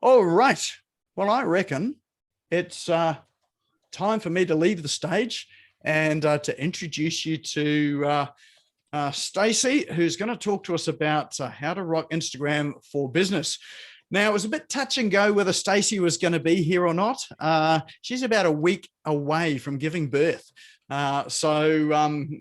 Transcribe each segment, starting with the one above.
All right. Well, I reckon it's time for me to leave the stage and to introduce you to Stacey, who's going to talk to us about how to rock Instagram for business. Now, it was a bit touch and go whether Stacey was going to be here or not. She's about a week away from giving birth. So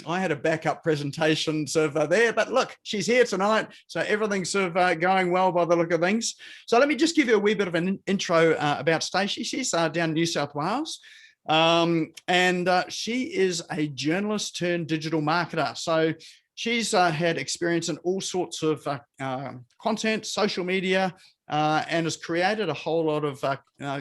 I had a backup presentation sort of there, but look, she's here tonight. So everything's sort of going well by the look of things. So let me just give you a wee bit of an intro about Stacey. She's down in New South Wales. And she is a journalist turned digital marketer. So she's had experience in all sorts of content, social media, and has created a whole lot of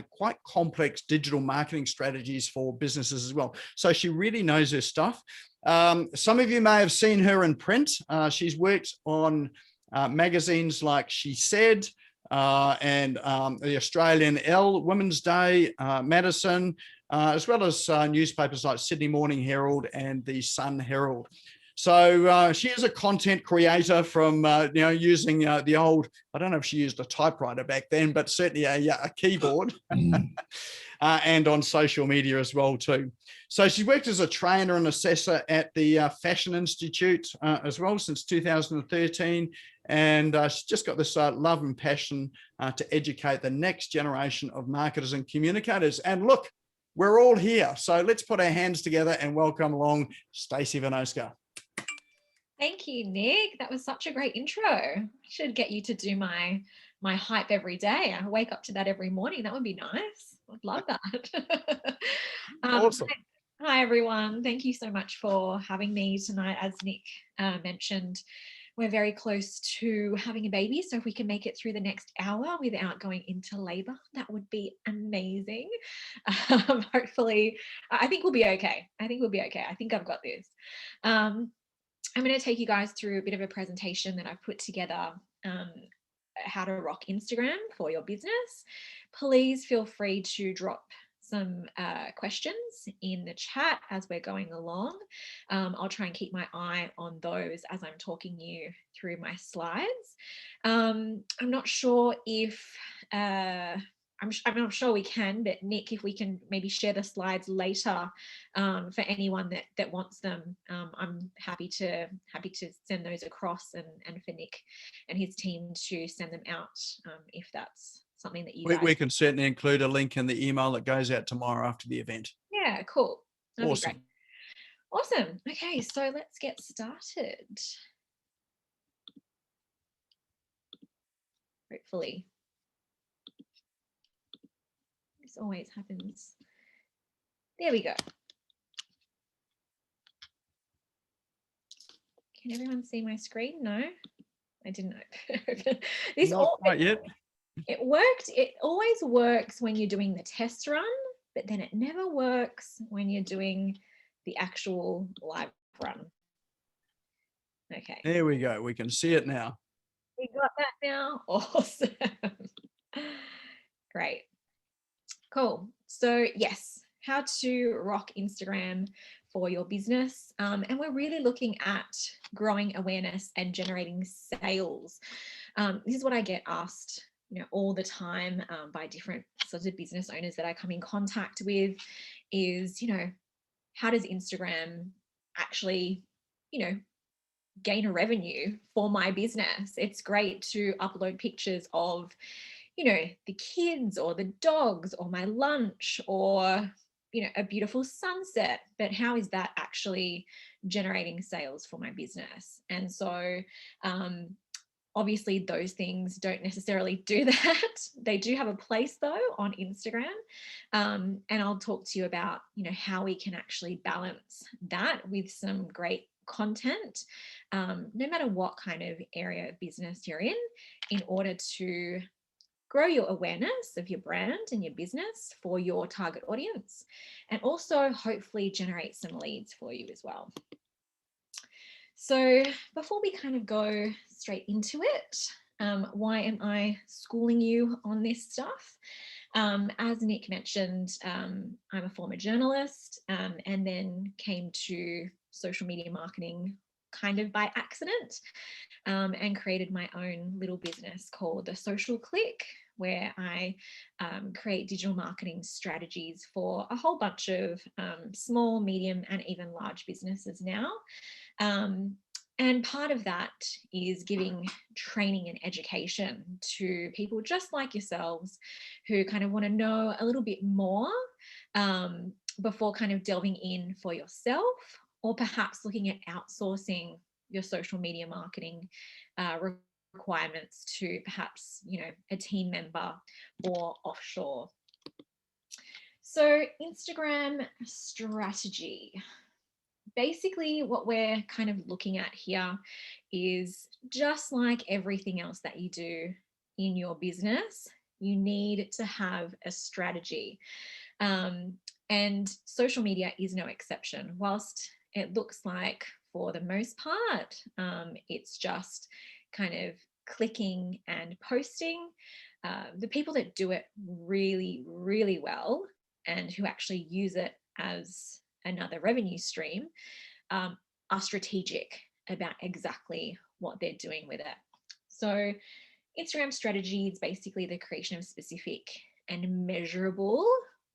quite complex digital marketing strategies for businesses as well. So she really knows her stuff. Some of you may have seen her in print. She's worked on magazines like She Said, and the Australian Elle, Women's Day, Madison, as well as newspapers like Sydney Morning Herald and the Sun Herald. So she is a content creator from, using the old, I don't know if she used a typewriter back then, but certainly a keyboard and on social media as well too. So she's worked as a trainer and assessor at the Fashion Institute as well since 2013. And she's just got this love and passion to educate the next generation of marketers and communicators. And look, we're all here. So let's put our hands together and welcome along Stacey Vanoska. Thank you, Nick. That was such a great intro. I should get you to do my hype every day. I wake up to that every morning. That would be nice. I'd love that. Awesome. Hi, everyone. Thank you so much for having me tonight. As Nick mentioned, we're very close to having a baby. So if we can make it through the next hour without going into labor, that would be amazing. Hopefully, I think we'll be okay. I think I've got this. I'm going to take you guys through a bit of a presentation that I've put together, how to rock Instagram for your business. Please feel free to drop some questions in the chat as we're going along. I'll try and keep my eye on those as I'm talking you through my slides. I'm not sure if I'm not sure we can, but Nick, if we can maybe share the slides later for anyone that wants them, I'm happy to send those across and for Nick and his team to send them out if that's something that you guys... We can certainly include a link in the email that goes out tomorrow after the event. Yeah, cool. That'd awesome. Be great. Awesome. Okay, so let's get started. Hopefully. This always happens. There we go. Can everyone see my screen? No, I didn't open. This not quite yet. It worked. It always works when you're doing the test run, but then it never works when you're doing the actual live run. Okay. There we go. We can see it now. We got that now. Awesome. Great. Cool. So yes, how to rock Instagram for your business. And we're really looking at growing awareness and generating sales. This is what I get asked all the time by different sorts of business owners that I come in contact with is, how does Instagram actually, gain a revenue for my business? It's great to upload pictures of, the kids or the dogs or my lunch or, a beautiful sunset, but how is that actually generating sales for my business? And so, obviously those things don't necessarily do that. They do have a place though on Instagram. And I'll talk to you about, how we can actually balance that with some great content, no matter what kind of area of business you're in order to grow your awareness of your brand and your business for your target audience, and also hopefully generate some leads for you as well. So before we kind of go straight into it, why am I schooling you on this stuff? As Nick mentioned, I'm a former journalist and then came to social media marketing kind of by accident, and created my own little business called The Social Click, where I create digital marketing strategies for a whole bunch of small, medium, and even large businesses now. And part of that is giving training and education to people just like yourselves who kind of want to know a little bit more before kind of delving in for yourself, or perhaps looking at outsourcing your social media marketing requirements to perhaps, a team member or offshore. So Instagram strategy. Basically, what we're kind of looking at here is just like everything else that you do in your business, you need to have a strategy. And social media is no exception. Whilst it looks like, for the most part, it's just kind of clicking and posting, the people that do it really, really well and who actually use it as another revenue stream are strategic about exactly what they're doing with it. So Instagram strategy is basically the creation of specific and measurable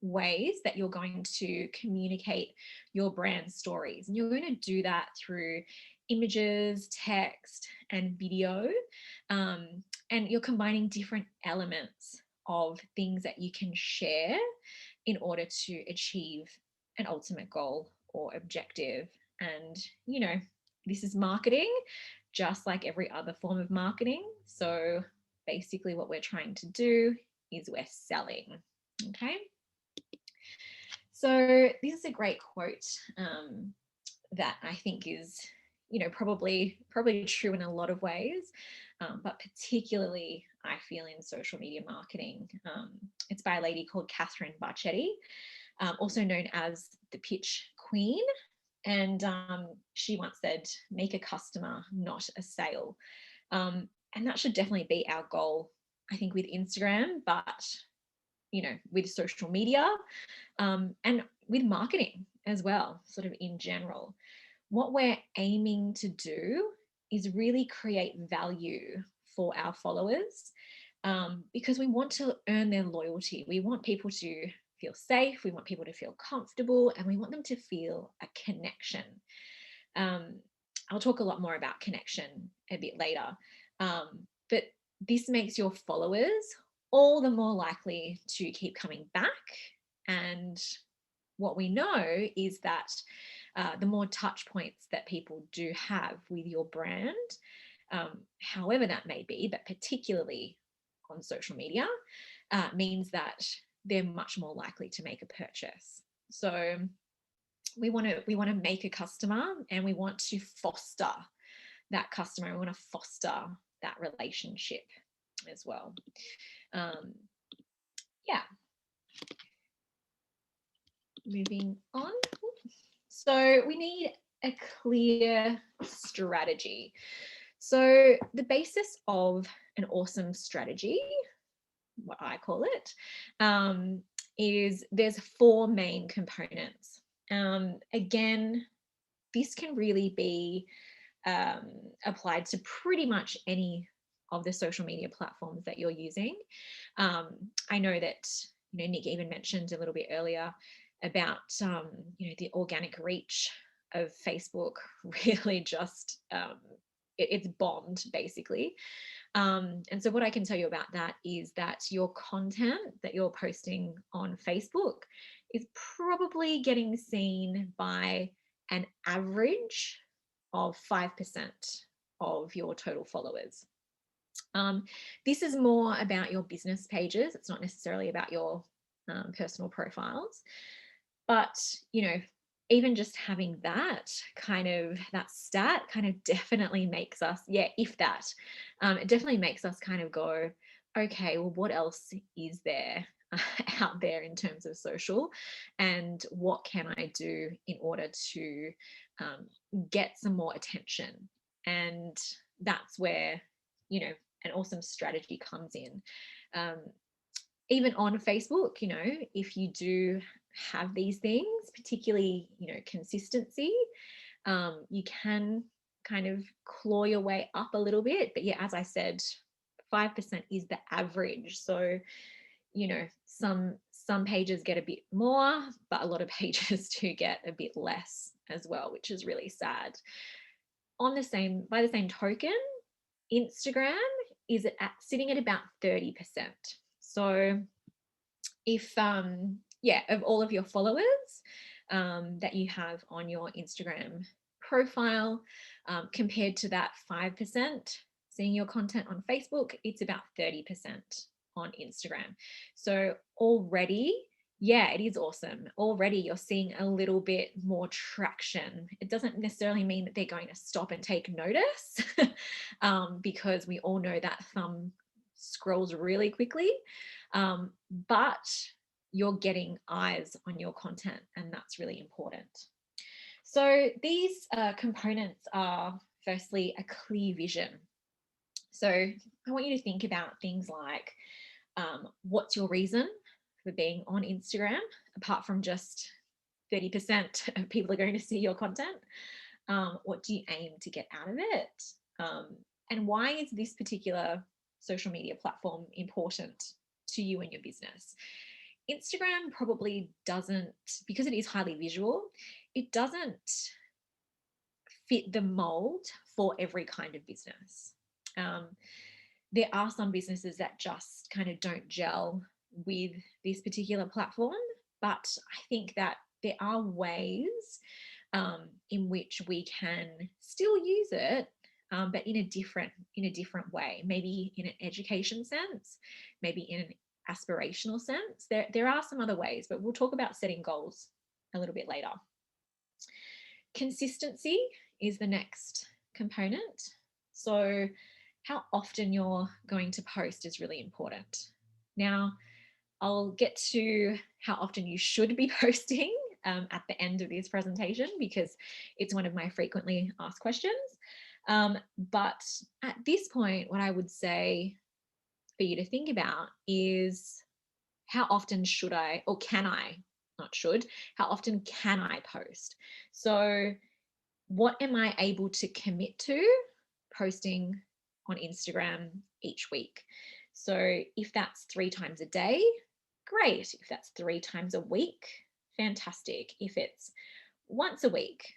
ways that you're going to communicate your brand stories. And you're going to do that through images, text, and video. And you're combining different elements of things that you can share in order to achieve an ultimate goal or objective. And, this is marketing, just like every other form of marketing. So basically what we're trying to do is we're selling. Okay. So this is a great quote that I think is, probably true in a lot of ways, but particularly I feel in social media marketing. It's by a lady called Catherine Barchetti, also known as the Pitch Queen. And she once said, make a customer, not a sale. And that should definitely be our goal, I think, with Instagram, but, with social media and with marketing as well, sort of in general. What we're aiming to do is really create value for our followers, because we want to earn their loyalty. We want people to feel safe, we want people to feel comfortable, and we want them to feel a connection. I'll talk a lot more about connection a bit later, but this makes your followers all the more likely to keep coming back. And what we know is that the more touch points that people do have with your brand, however that may be, but particularly on social media, means that they're much more likely to make a purchase. So we want to make a customer, and we want to foster that customer. We want to foster that relationship as well. Yeah. Moving on. So we need a clear strategy. So the basis of an awesome strategy, what I call it, is there's 4 main components. Again, this can really be applied to pretty much any of the social media platforms that you're using. I know that, Nick even mentioned a little bit earlier about, the organic reach of Facebook really just, it's bombed basically. And so what I can tell you about that is that your content that you're posting on Facebook is probably getting seen by an average of 5% of your total followers. This is more about your business pages. It's not necessarily about your personal profiles, but, even just having that stat kind of definitely makes us, if that, it definitely makes us kind of go, okay, well, what else is there out there in terms of social, and what can I do in order to get some more attention? And that's where, an awesome strategy comes in. Even on Facebook, if you do have these things, particularly, consistency, you can kind of claw your way up a little bit. But yeah, as I said, 5% is the average. So, you know, some pages get a bit more, but a lot of pages do get a bit less as well, which is really sad. By the same token, Instagram is sitting at about 30%. So if of all of your followers that you have on your Instagram profile, compared to that 5% seeing your content on Facebook, it's about 30% on Instagram. So already, yeah, it is awesome. Already you're seeing a little bit more traction. It doesn't necessarily mean that they're going to stop and take notice because we all know that thumb scrolls really quickly. But you're getting eyes on your content, and that's really important. So these components are firstly a clear vision. So I want you to think about things like what's your reason for being on Instagram, apart from just 30% of people are going to see your content? What do you aim to get out of it? And why is this particular social media platform important to you and your business? Instagram probably doesn't, because it is highly visual, it doesn't fit the mold for every kind of business. There are some businesses that just kind of don't gel with this particular platform, but I think that there are ways in which we can still use it, but in a different way, maybe in an education sense, maybe in an aspirational sense. There are some other ways, but we'll talk about setting goals a little bit later. Consistency is the next component. So how often you're going to post is really important. Now, I'll get to how often you should be posting at the end of this presentation, because it's one of my frequently asked questions. But at this point, what I would say for you to think about is how often should I, or can I, not should, how often can I post? So what am I able to commit to posting on Instagram each week? So if that's 3 times a day, great. If that's 3 times a week, fantastic. If it's once a week,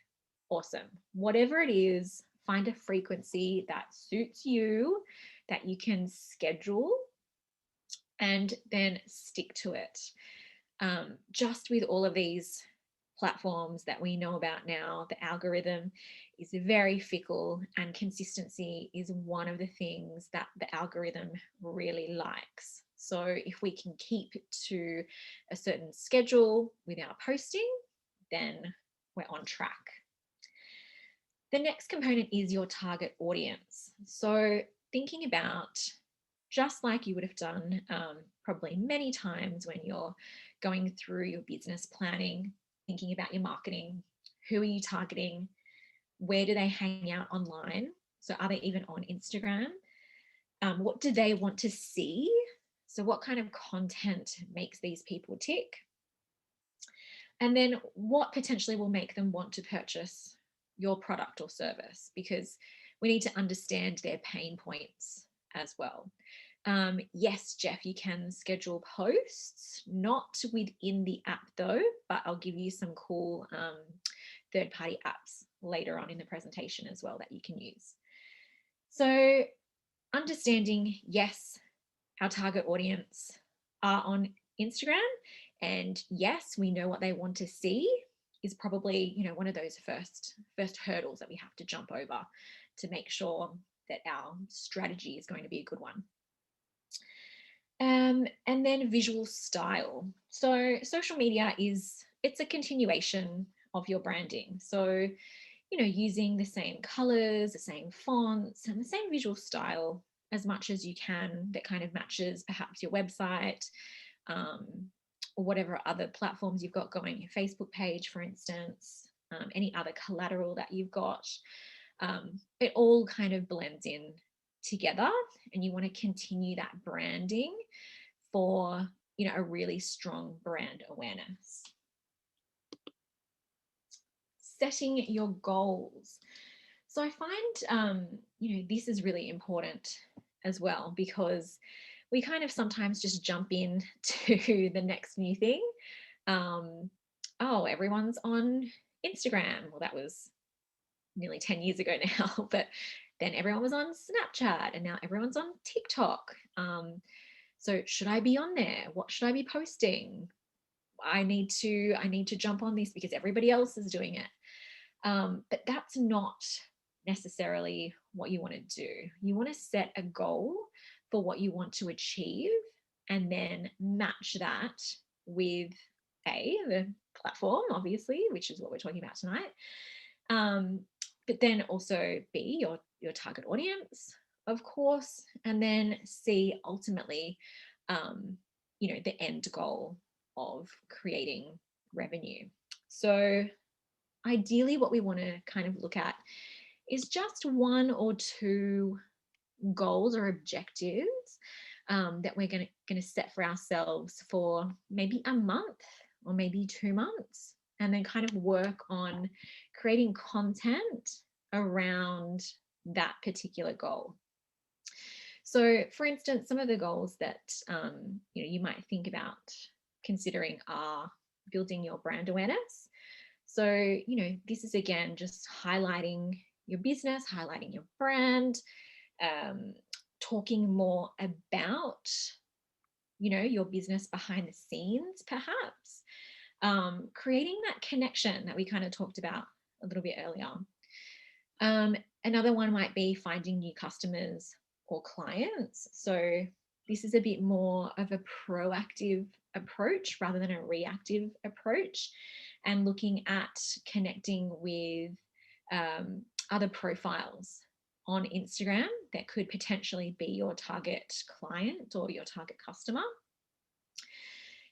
awesome. Whatever it is, find a frequency that suits you, that you can schedule, and then stick to it. Just with all of these platforms that we know about now, the algorithm is very fickle, and consistency is one of the things that the algorithm really likes. So if we can keep to a certain schedule with our posting, then we're on track. The next component is your target audience. So thinking about, just like you would have done probably many times when you're going through your business planning, thinking about your marketing, who are you targeting? Where do they hang out online? So are they even on Instagram? What do they want to see? So what kind of content makes these people tick? And then what potentially will make them want to purchase your product or service? Because we need to understand their pain points as well. Yes, Jeff, you can schedule posts, not within the app though, but I'll give you some cool third-party apps later on in the presentation as well that you can use. So understanding, yes, our target audience are on Instagram, and yes, we know what they want to see is probably, you know, one of those first hurdles that we have to jump over to make sure that our strategy is going to be a good one. And then visual style. So social media it's a continuation of your branding. So, you know, using the same colors, the same fonts, and the same visual style as much as you can that kind of matches perhaps your website, or whatever other platforms you've got going, your Facebook page, for instance, any other collateral that you've got. It all kind of blends in together, and you want to continue that branding for, you know, a really strong brand awareness. Setting your goals. So I find, you know, this is really important as well, because we kind of sometimes just jump in to the next new thing. Oh, everyone's on Instagram. Well, that was nearly 10 years ago now, but then everyone was on Snapchat and now everyone's on TikTok. So should I be on there? What should I be posting? I need to jump on this because everybody else is doing it. But that's not necessarily what you want to do. You want to set a goal for what you want to achieve and then match that with the platform, obviously, which is what we're talking about tonight. But then also B, your target audience, of course, and then C, ultimately, the end goal of creating revenue. So ideally what we want to kind of look at is just one or two goals or objectives that we're going to set for ourselves for maybe a month or maybe 2 months, and then kind of work on creating content around that particular goal. So for instance, some of the goals that you might think about considering are building your brand awareness. So, this is again just highlighting your business, highlighting your brand, talking more about, your business behind the scenes, perhaps, creating that connection that we kind of talked about a little bit earlier. Another one might be finding new customers or clients. So this is a bit more of a proactive approach rather than a reactive approach, and looking at connecting with other profiles on Instagram that could potentially be your target client or your target customer.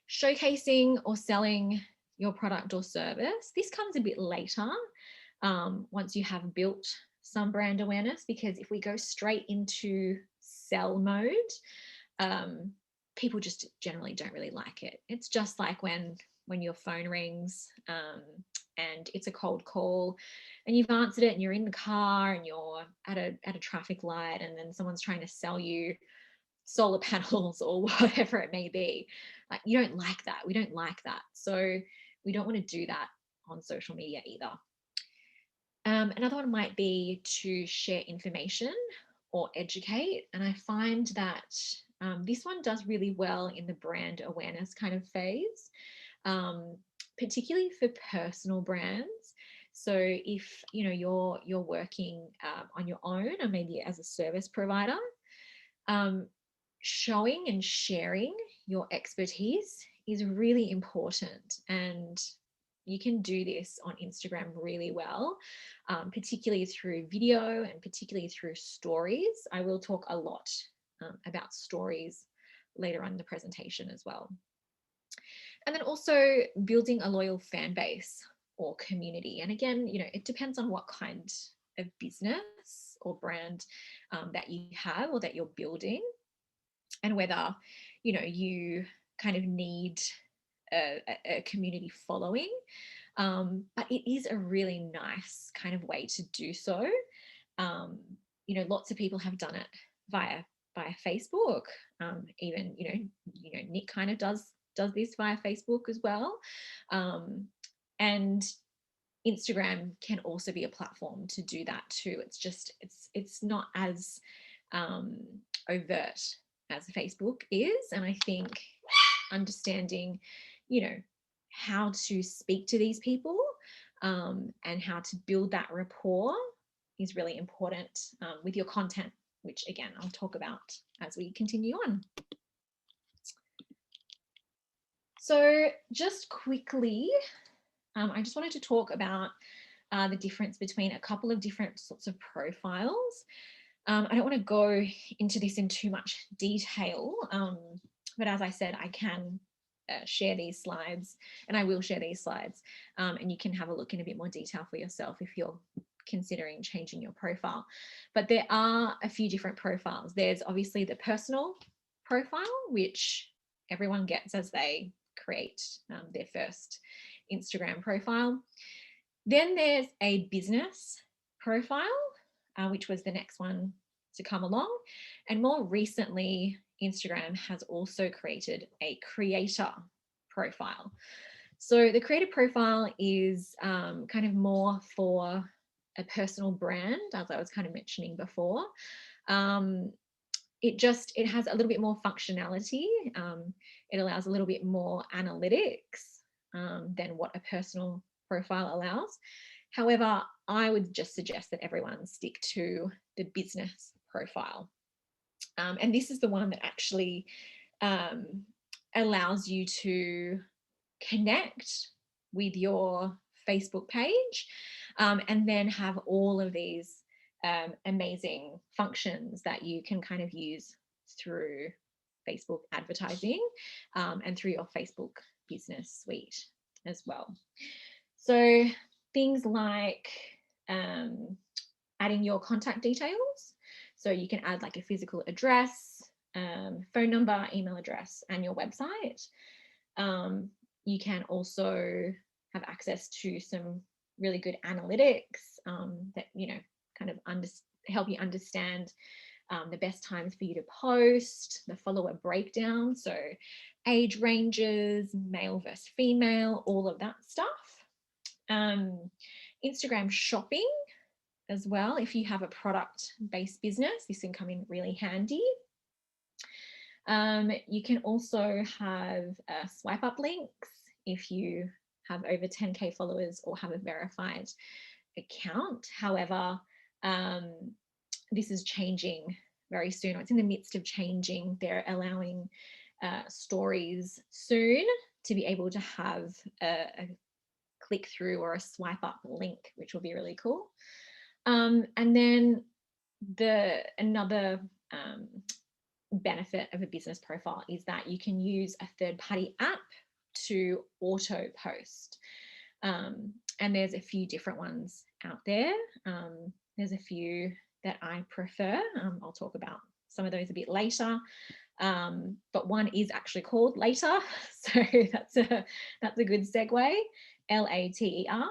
Showcasing or selling your product or service. This comes a bit later, once you have built some brand awareness, because if we go straight into sell mode, people just generally don't really like it. It's just like when your phone rings and it's a cold call and you've answered it and you're in the car and you're at a traffic light and then someone's trying to sell you solar panels or whatever it may be. Like, you don't like that. We don't like that. So we don't want to do that on social media either. Another one might be to share information or educate. And I find that this one does really well in the brand awareness kind of phase, particularly for personal brands. So if you're working on your own or maybe as a service provider, showing and sharing your expertise is really important, and you can do this on Instagram really well, particularly through video and particularly through stories. I will talk a lot about stories later on in the presentation as well. And then also building a loyal fan base or community. And again, it depends on what kind of business or brand that you have or that you're building, and whether, you kind of need a community following. But it is a really nice kind of way to do so. Lots of people have done it via Facebook. Even, Nick kind of does this via Facebook as well. And Instagram can also be a platform to do that too. It's not as overt as Facebook is. And I think understanding, how to speak to these people and how to build that rapport is really important with your content, which again, I'll talk about as we continue on. So just quickly, I just wanted to talk about the difference between a couple of different sorts of profiles. I don't want to go into this in too much detail, but as I said, I can share these slides, and I will share these slides, and you can have a look in a bit more detail for yourself if you're considering changing your profile. But there are a few different profiles. There's obviously the personal profile, which everyone gets as they create their first Instagram profile. Then there's a business profile, which was the next one to come along. And more recently, Instagram has also created a creator profile. So the creator profile is kind of more for a personal brand, as I was kind of mentioning before. It has a little bit more functionality. It allows a little bit more analytics than what a personal profile allows. However, I would just suggest that everyone stick to the business profile. And this is the one that actually allows you to connect with your Facebook page and then have all of these amazing functions that you can kind of use through Facebook advertising and through your Facebook business suite as well. So things like adding your contact details. So you can add like a physical address, phone number, email address, and your website. You can also have access to some really good analytics that, kind of help you understand the best times for you to post, the follower breakdown, so age ranges, male versus female, all of that stuff. Instagram shopping as well. If you have a product-based business, this can come in really handy. You can also have swipe up links if you have over 10K followers or have a verified account. However, this is changing very soon. It's in the midst of changing. They're allowing stories soon to be able to have a click through or a swipe up link, which will be really cool. And then another benefit of a business profile is that you can use a third-party app to auto post. And there's a few different ones out there. There's a few that I prefer. I'll talk about some of those a bit later. But one is actually called Later. So that's a good segue, Later.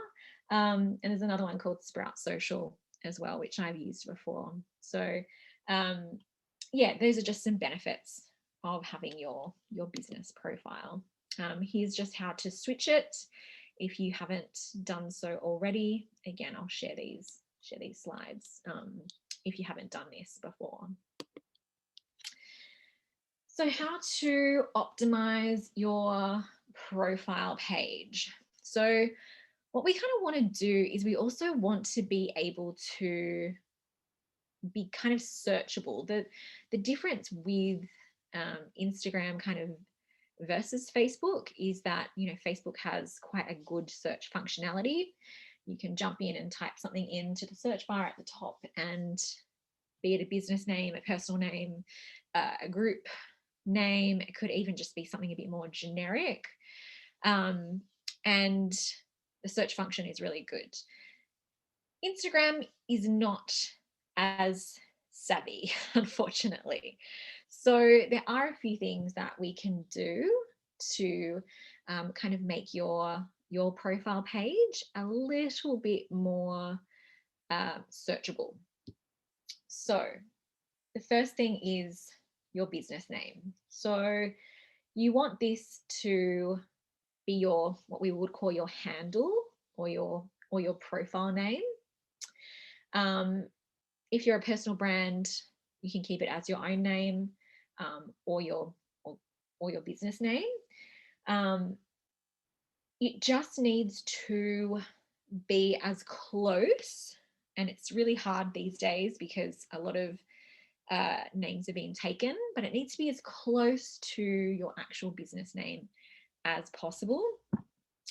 And there's another one called Sprout Social as well, which I've used before. So yeah, those are just some benefits of having your business profile. Here's just how to switch it if you haven't done so already. Again, I'll share these slides if you haven't done this before. So how to optimize your profile page. So what we kind of want to do is we also want to be able to be kind of searchable. The difference with Instagram kind of versus Facebook is that, Facebook has quite a good search functionality. You can jump in and type something into the search bar at the top, and be it a business name, a personal name, a group name, it could even just be something a bit more generic. And the search function is really good. Instagram is not as savvy, unfortunately. So there are a few things that we can do to kind of make your profile page a little bit more searchable. So the first thing is your business name. So you want this to be what we would call your handle or your profile name. If you're a personal brand, you can keep it as your own name or your business name. It just needs to be as close, and it's really hard these days because a lot of names are being taken, but it needs to be as close to your actual business name as possible,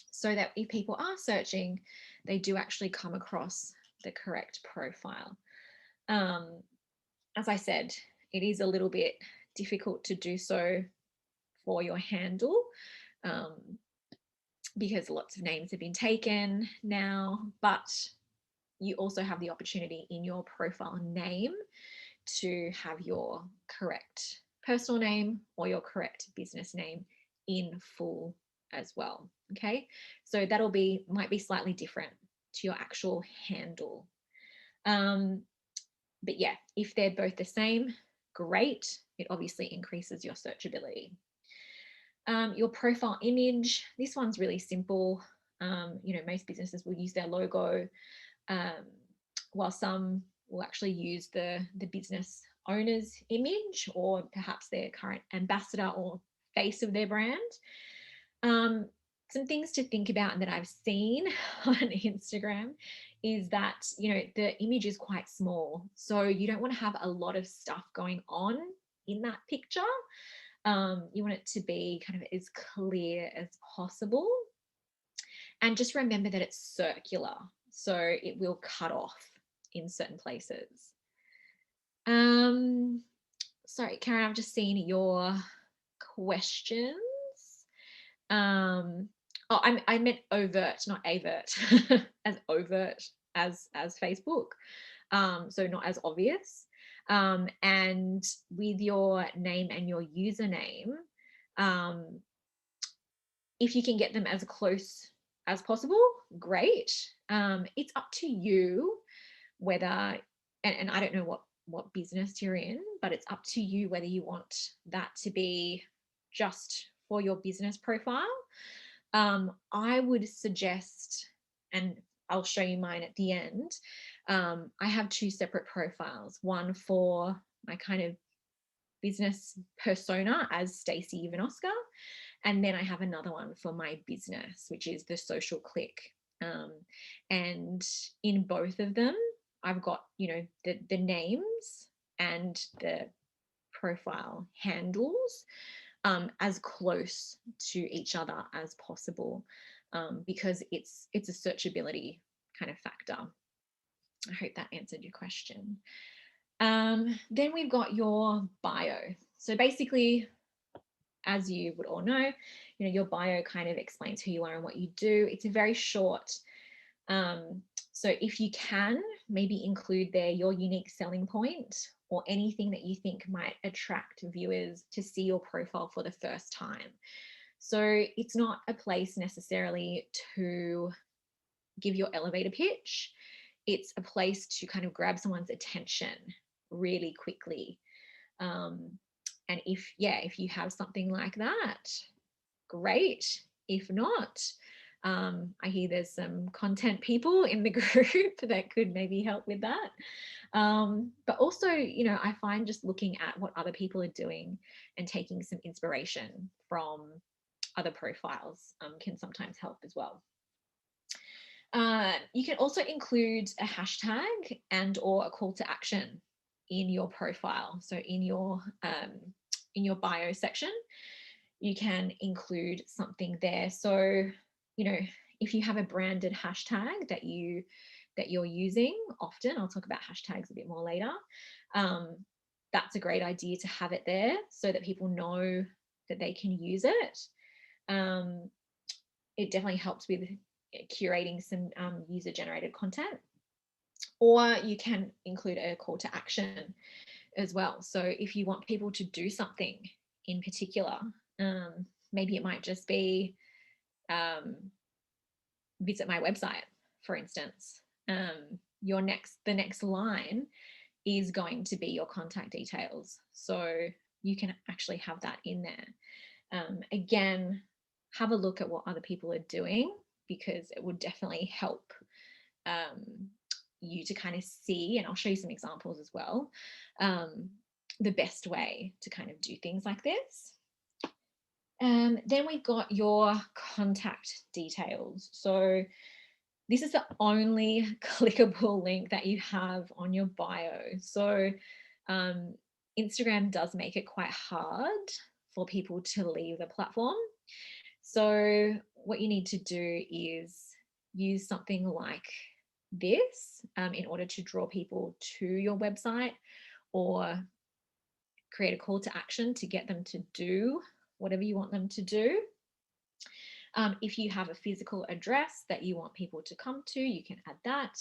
so that if people are searching, they do actually come across the correct profile. As I said, it is a little bit difficult to do so for your handle because lots of names have been taken now, but you also have the opportunity in your profile name to have your correct personal name or your correct business name in full as well. Okay, so might be slightly different to your actual handle. But yeah, if they're both the same, great. It obviously increases your searchability. Your profile image, this one's really simple. Most businesses will use their logo, while some will actually use the business owner's image or perhaps their current ambassador or face of their brand. Some things to think about and that I've seen on Instagram is that, the image is quite small. So you don't want to have a lot of stuff going on in that picture. You want it to be kind of as clear as possible. And just remember that it's circular, so it will cut off in certain places. Sorry, Karen, I've just seen your questions. I meant overt, not avert, as overt as Facebook. So not as obvious. And with your name and your username, if you can get them as close as possible, great. It's up to you whether, and I don't know what business you're in, but it's up to you whether you want that to be just for your business profile. I would suggest, and I'll show you mine at the end, I have two separate profiles, one for my kind of business persona as Stacey Vanoska, and then I have another one for my business, which is the Social Click. And in both of them, I've got, the names and the profile handles as close to each other as possible, because it's a searchability kind of factor. I hope that answered your question. Then we've got your bio. So basically, as you would all know, your bio kind of explains who you are and what you do. It's very short. So if you can, maybe include there your unique selling point or anything that you think might attract viewers to see your profile for the first time. So it's not a place necessarily to give your elevator pitch. It's a place to kind of grab someone's attention really quickly. And if you have something like that, great. If not, I hear there's some content people in the group that could maybe help with that. But also, I find just looking at what other people are doing and taking some inspiration from other profiles can sometimes help as well. You can also include a hashtag and or a call to action in your profile. So in your bio section, you can include something there. So, if you have a branded hashtag that you're using often, I'll talk about hashtags a bit more later. That's a great idea to have it there so that people know that they can use it. It definitely helps with curating some user-generated content. Or you can include a call to action as well. So if you want people to do something in particular, maybe it might just be visit my website, for instance. The next line is going to be your contact details. So you can actually have that in there. Again, have a look at what other people are doing, because it would definitely help you to kind of see, and I'll show you some examples as well, the best way to kind of do things like this. Then we've got your contact details. So this is the only clickable link that you have on your bio. So Instagram does make it quite hard for people to leave the platform. So what you need to do is use something like this in order to draw people to your website, or create a call to action to get them to do whatever you want them to do. If you have a physical address that you want people to come to, you can add that.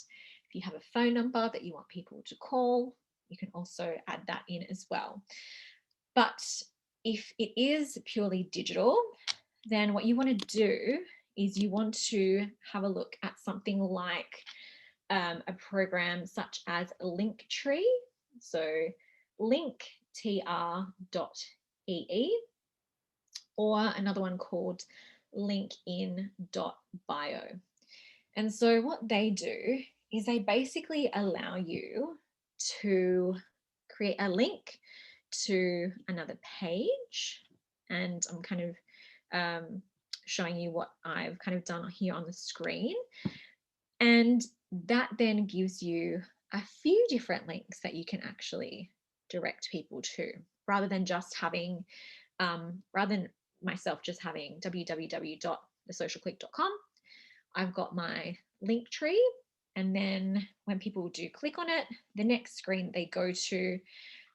If you have a phone number that you want people to call, you can also add that in as well. But if it is purely digital, then what you want to do is you want to have a look at something like a program such as Linktree. So linktr.ee, or another one called linkin.bio. And so what they do is they basically allow you to create a link to another page. And I'm kind of showing you what I've kind of done here on the screen. And that then gives you a few different links that you can actually direct people to, rather than just having, rather than myself just having www.thesocialclick.com. I've got my link tree, and then when people do click on it, the next screen they go to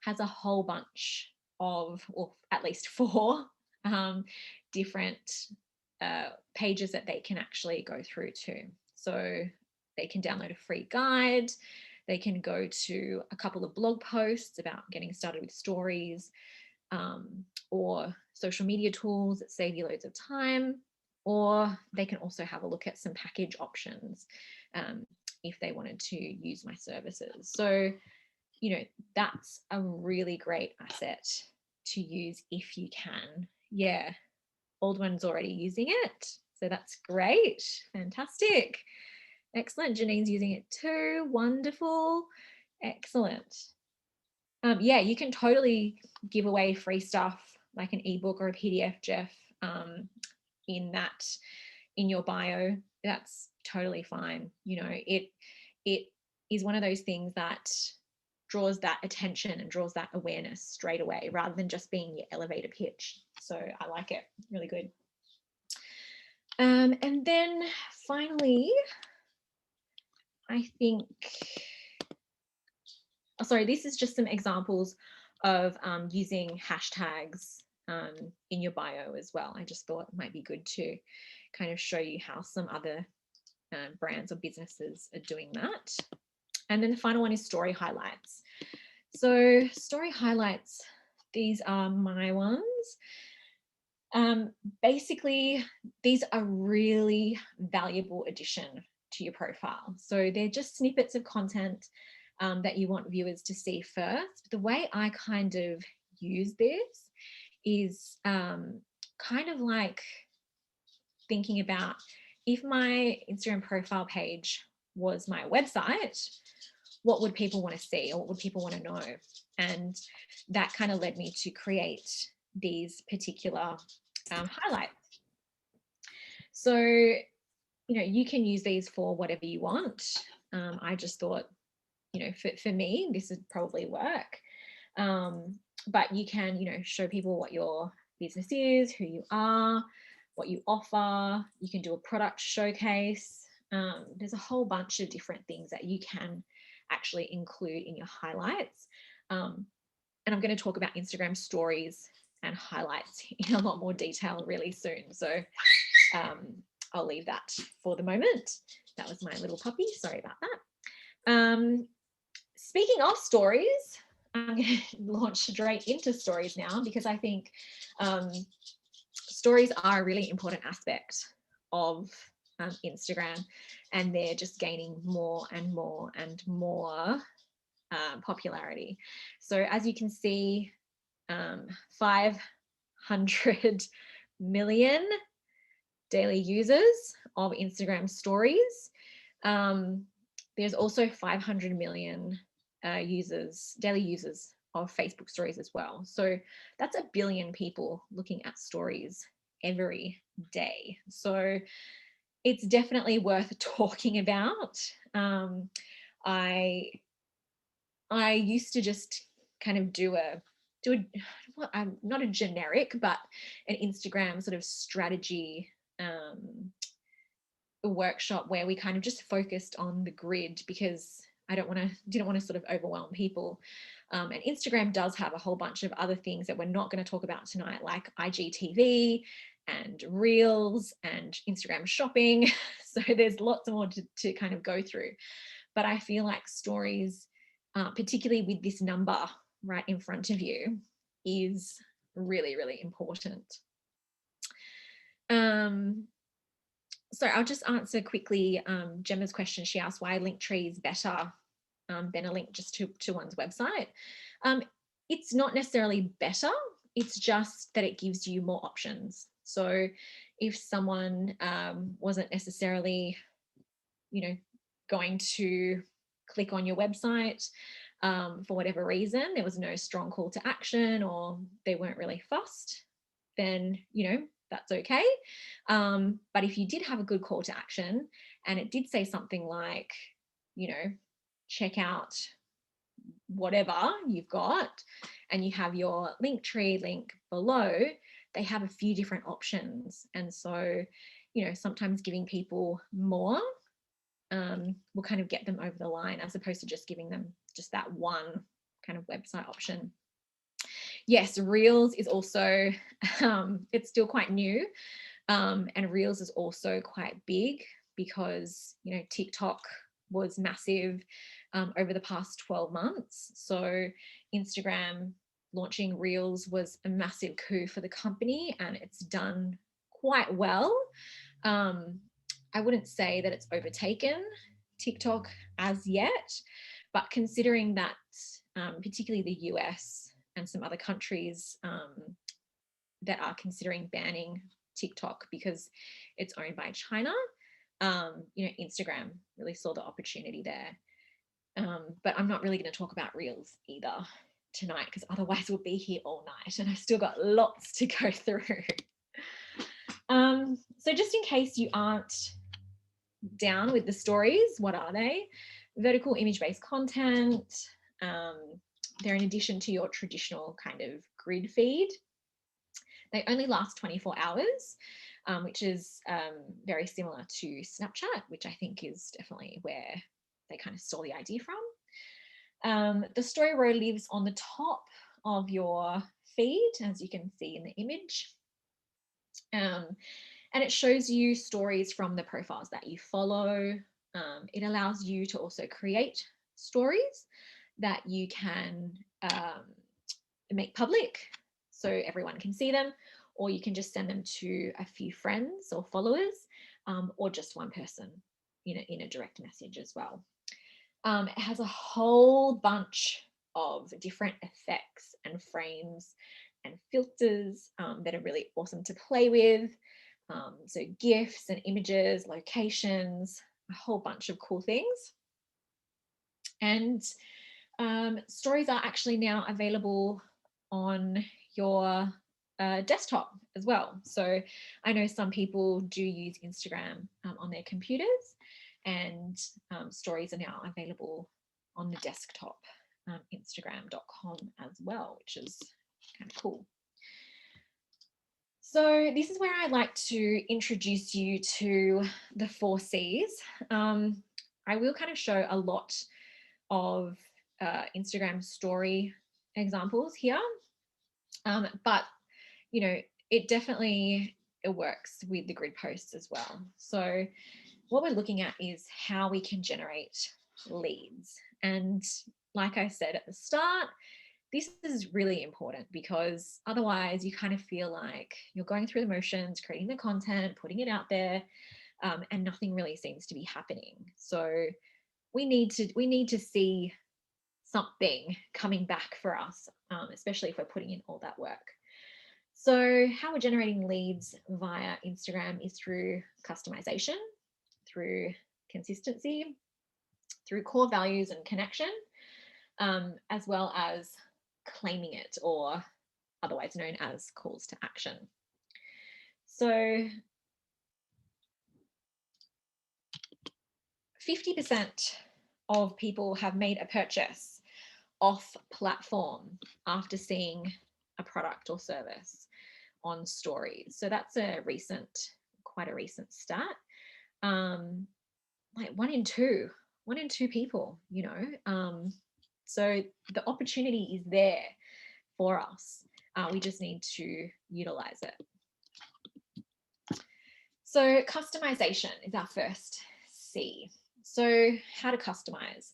has a whole bunch of, or at least 4 different pages that they can actually go through to. So they can download a free guide, they can go to a couple of blog posts about getting started with stories, or social media tools that save you loads of time, or they can also have a look at some package options if they wanted to use my services. So, you know, that's a really great asset to use if you can. Yeah, Baldwin's already using it, so that's great. Fantastic. Excellent. Janine's using it too. Wonderful. Excellent. Yeah, you can totally give away free stuff like an ebook or a PDF, Jeff, in your bio. That's totally fine. You know, it is one of those things that draws that attention and draws that awareness straight away, rather than just being your elevator pitch. So I like it. Really good. And then finally, I think, sorry, this is just some examples of using hashtags in your bio as well. I just thought it might be good to kind of show you how some other brands or businesses are doing that. And then the final one is story highlights. So story highlights, these are my ones. Basically, these are really valuable addition to your profile. So they're just snippets of content that you want viewers to see first. But the way I kind of use this is kind of like thinking about, if my Instagram profile page was my website, what would people want to see, or what would people want to know? And that kind of led me to create these particular highlights. So, you know, you can use these for whatever you want. I just thought, you know, for me, this would probably work. But you can, you know, show people what your business is, who you are, what you offer. You can do a product showcase. There's a whole bunch of different things that you can actually include in your highlights. And I'm going to talk about Instagram stories and highlights in a lot more detail really soon. So I'll leave that for the moment. That was my little puppy. Sorry about that. Speaking of stories, I'm going to launch straight into stories now, because I think stories are a really important aspect of Instagram, and they're just gaining more and more and more popularity. So as you can see, 500 million daily users of Instagram stories. There's also 500 million daily users of Facebook stories as well. So that's 1 billion people looking at stories every day. So it's definitely worth talking about. I used to just kind of do well, not a generic, but an Instagram sort of strategy workshop where we kind of just focused on the grid, because I didn't want to sort of overwhelm people. And Instagram does have a whole bunch of other things that we're not going to talk about tonight, like IGTV and Reels and Instagram shopping. So there's lots more to kind of go through. But I feel like stories, particularly with this number right in front of you, is really, really important. So I'll just answer quickly Gemma's question. She asked why Linktree is better than a link just to one's website. It's not necessarily better, it's just that it gives you more options. So if someone wasn't necessarily, going to click on your website for whatever reason, there was no strong call to action, or they weren't really fussed, then, that's okay. But if you did have a good call to action and it did say something like, check out whatever you've got, and you have your Linktree link below, they have a few different options. And so, sometimes giving people more will kind of get them over the line, as opposed to just giving them just that one kind of website option. Yes, Reels is also, it's still quite new. And Reels is also quite big because, TikTok was massive over the past 12 months. So Instagram launching Reels was a massive coup for the company, and it's done quite well. I wouldn't say that it's overtaken TikTok as yet, but considering that particularly the US and some other countries that are considering banning TikTok because it's owned by China, Instagram really saw the opportunity there. But I'm not really going to talk about Reels either tonight, because otherwise we'll be here all night, and I've still got lots to go through. So just in case you aren't down with the stories, what are they? Vertical image-based content. They're in addition to your traditional kind of grid feed. They only last 24 hours, which is very similar to Snapchat, which I think is definitely where they kind of stole the idea from. The story row lives on the top of your feed, as you can see in the image. And it shows you stories from the profiles that you follow. It allows you to also create stories that you can make public so everyone can see them, or you can just send them to a few friends or followers, or just one person in a direct message as well. It has a whole bunch of different effects and frames and filters that are really awesome to play with. So GIFs and images, locations, a whole bunch of cool things. And stories are actually now available on your desktop as well. So I know some people do use Instagram on their computers, and stories are now available on the desktop, instagram.com as well, which is kind of cool. So this is where I'd like to introduce you to the 4 C's. I will kind of show a lot of Instagram story examples here, but it works with the grid posts as well. So what we're looking at is how we can generate leads. And like I said at the start, this is really important, because otherwise you kind of feel like you're going through the motions, creating the content, putting it out there, and nothing really seems to be happening. So we need to see something coming back for us, especially if we're putting in all that work. So how we're generating leads via Instagram is through customization, through consistency, through core values and connection, as well as claiming it, or otherwise known as calls to action. So 50% of people have made a purchase off platform after seeing a product or service on stories. So that's quite a recent stat. Like one in two people, so the opportunity is there for us. We just need to utilize it. So customization is our first C. So how to customize.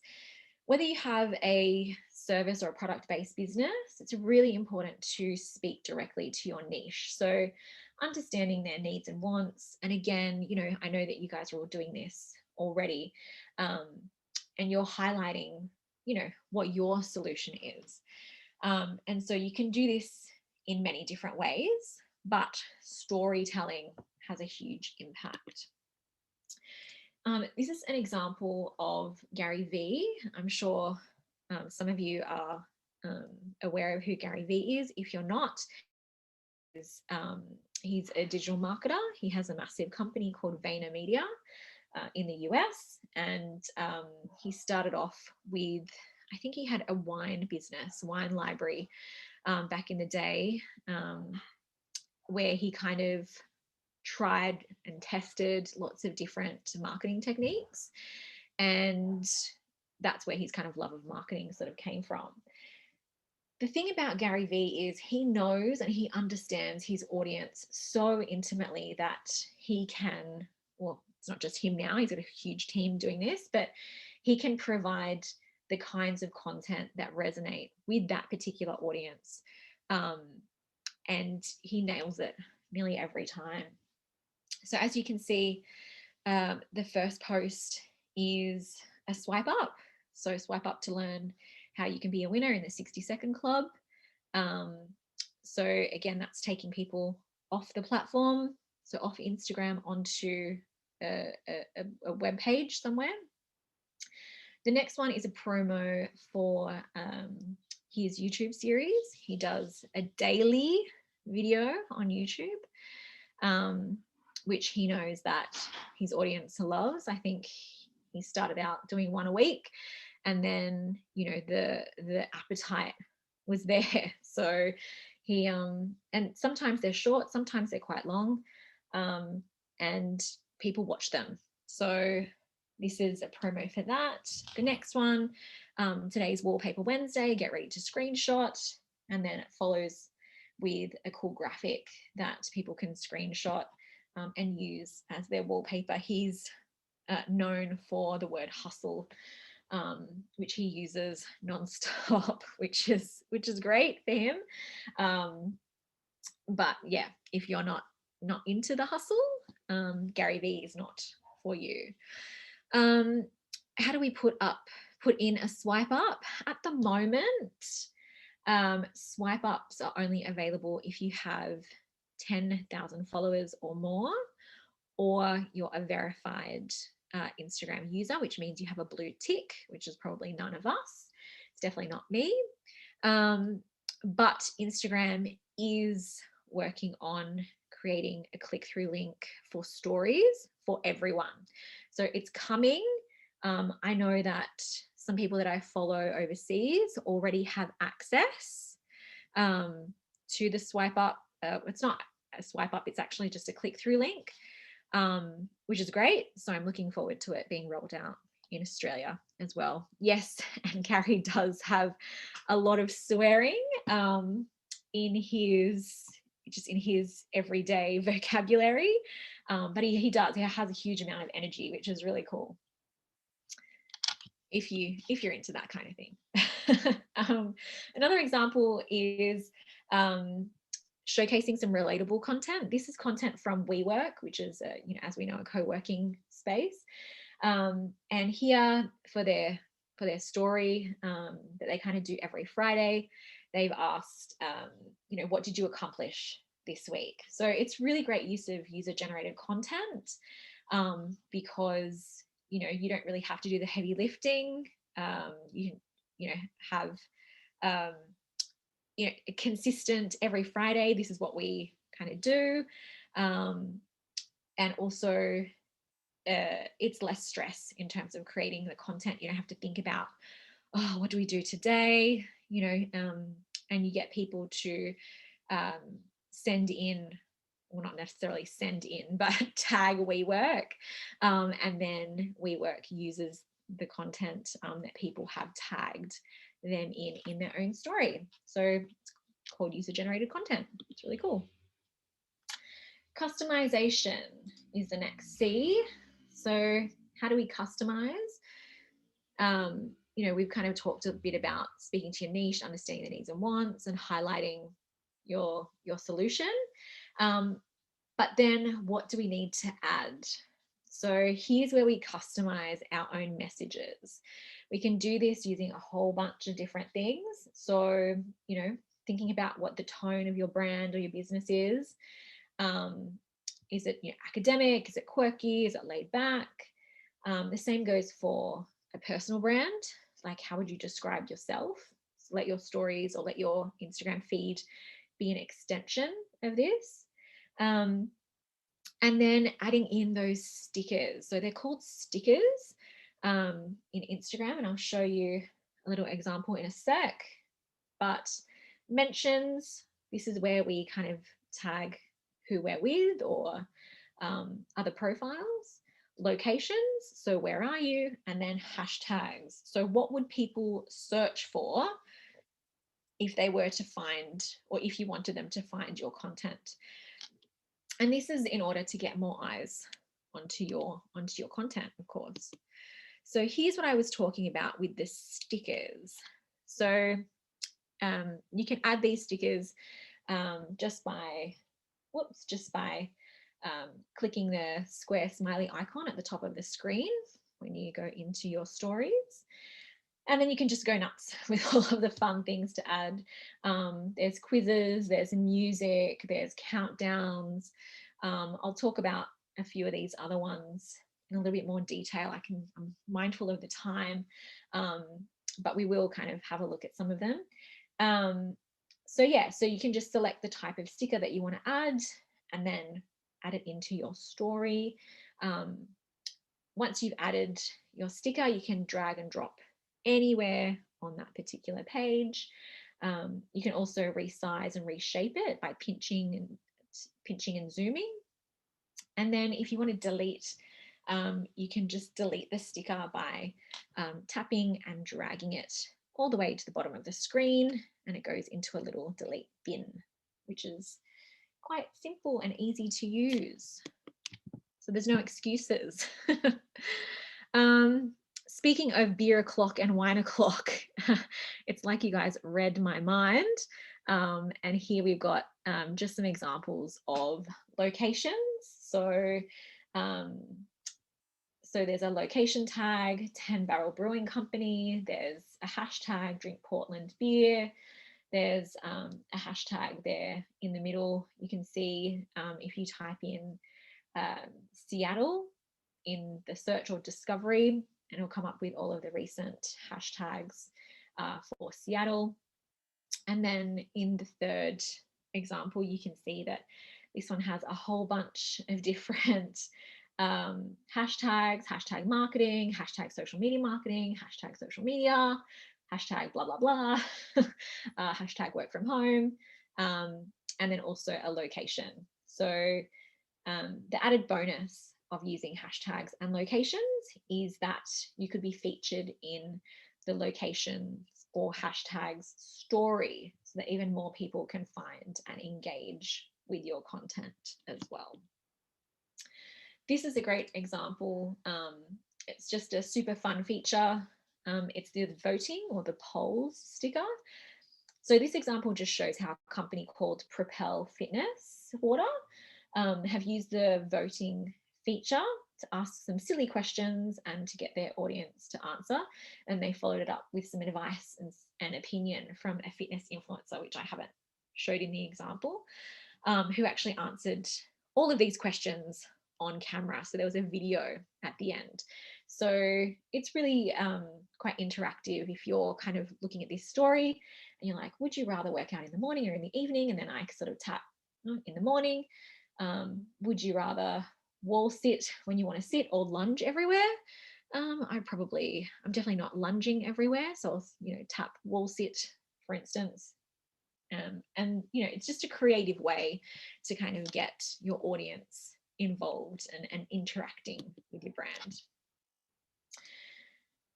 Whether you have a service or a product-based business, it's really important to speak directly to your niche. So understanding their needs and wants. And again, I know that you guys are all doing this already, and you're highlighting what your solution is. And so you can do this in many different ways, but storytelling has a huge impact. This is an example of Garyvee. I'm sure some of you are aware of who Garyvee is. If you're not, he's a digital marketer. He has a massive company called Vanoska in the US, and he started off with, I think he had a wine business, wine library back in the day, where he kind of tried and tested lots of different marketing techniques, and that's where his kind of love of marketing sort of came from. The thing about Garyvee is he knows and he understands his audience so intimately that he can, well, it's not just him now, he's got a huge team doing this, but he can provide the kinds of content that resonate with that particular audience. And he nails it nearly every time. So as you can see, the first post is a swipe up. So swipe up to learn how you can be a winner in the 60-second club. So again, that's taking people off the platform, so off Instagram onto a web page somewhere. The next one is a promo for his YouTube series. He does a daily video on YouTube, which he knows that his audience loves. I think he started out doing one a week, and then the appetite was there. So he and sometimes they're short, sometimes they're quite long, and people watch them. So this is a promo for that. The next one, today's Wallpaper Wednesday, get ready to screenshot, and then it follows with a cool graphic that people can screenshot and use as their wallpaper. He's known for the word hustle, which he uses nonstop, which is great for him. But yeah, if you're not into the hustle, Garyvee is not for you. How do we put in a swipe up? At the moment, swipe ups are only available if you have 10,000 followers or more, or you're a verified Instagram user, which means you have a blue tick, which is probably none of us. It's definitely not me. But Instagram is working on creating a click-through link for stories for everyone. So it's coming. I know that some people that I follow overseas already have access to the swipe up. It's not a swipe up, it's actually just a click-through link, which is great. So I'm looking forward to it being rolled out in Australia as well. Yes, and Gary does have a lot of swearing in his everyday vocabulary, but he has a huge amount of energy, which is really cool if you're into that kind of thing. Another example is showcasing some relatable content. This is content from WeWork, which is as we know, a co-working space. And here for their story that they kind of do every Friday, they've asked, what did you accomplish this week? So it's really great use of user-generated content because you don't really have to do the heavy lifting. You have consistent every Friday. This is what we kind of do, and also it's less stress in terms of creating the content. You don't have to think about, oh, what do we do today? And you get people to send in, well, not necessarily send in, but tag WeWork, and then WeWork uses the content that people have tagged them in their own story. So it's called user-generated content. It's really cool. Customization is the next C. So how do we customize? We've kind of talked a bit about speaking to your niche, understanding the needs and wants, and highlighting your solution. But then what do we need to add? So here's where we customize our own messages. We can do this using a whole bunch of different things. So, thinking about what the tone of your brand or your business is. Is it academic? Is it quirky? Is it laid back? The same goes for a personal brand. Like, how would you describe yourself? So let your stories or let your Instagram feed be an extension of this. And then adding in those stickers. So they're called stickers in Instagram, and I'll show you a little example in a sec. But mentions, this is where we kind of tag who we're with or other profiles. Locations, so where are you? And then hashtags. So what would people search for if they were to find, or if you wanted them to find your content? And this is in order to get more eyes onto your content, of course. So here's what I was talking about with the stickers. So you can add these stickers just by clicking the square smiley icon at the top of the screen when you go into your stories. And then you can just go nuts with all of the fun things to add. There's quizzes, there's music, there's countdowns. I'll talk about a few of these other ones in a little bit more detail. I'm mindful of the time, but we will kind of have a look at some of them. So you can just select the type of sticker that you want to add and then add it into your story. Once you've added your sticker, you can drag and drop anywhere on that particular page. You can also resize and reshape it by pinching and zooming. And then if you want to delete, you can just delete the sticker by tapping and dragging it all the way to the bottom of the screen, and it goes into a little delete bin, which is quite simple and easy to use. So there's no excuses. Speaking of beer o'clock and wine o'clock, it's like you guys read my mind. And here we've got just some examples of locations. So there's a location tag, 10 Barrel Brewing Company. There's a hashtag, Drink Portland Beer. There's a hashtag there in the middle. You can see if you type in Seattle in the search or discovery, and it'll come up with all of the recent hashtags for Seattle. And then in the third example, you can see that this one has a whole bunch of different hashtags, hashtag marketing, hashtag social media marketing, hashtag social media, hashtag blah, blah, blah, hashtag work from home, and then also a location. So the added bonus of using hashtags and locations is that you could be featured in the locations or hashtags story, so that even more people can find and engage with your content as well. This is a great example. It's just a super fun feature. It's the voting or the polls sticker. So this example just shows how a company called Propel Fitness Water have used the voting feature to ask some silly questions and to get their audience to answer. And they followed it up with some advice and opinion from a fitness influencer, which I haven't showed in the example, who actually answered all of these questions on camera. So there was a video at the end. So it's really quite interactive if you're kind of looking at this story and you're like, would you rather work out in the morning or in the evening? And then I sort of tap in the morning. Would you rather wall sit when you want to sit or lunge everywhere? I'm definitely not lunging everywhere. So I'll, tap wall sit, for instance. And it's just a creative way to kind of get your audience involved and interacting with your brand.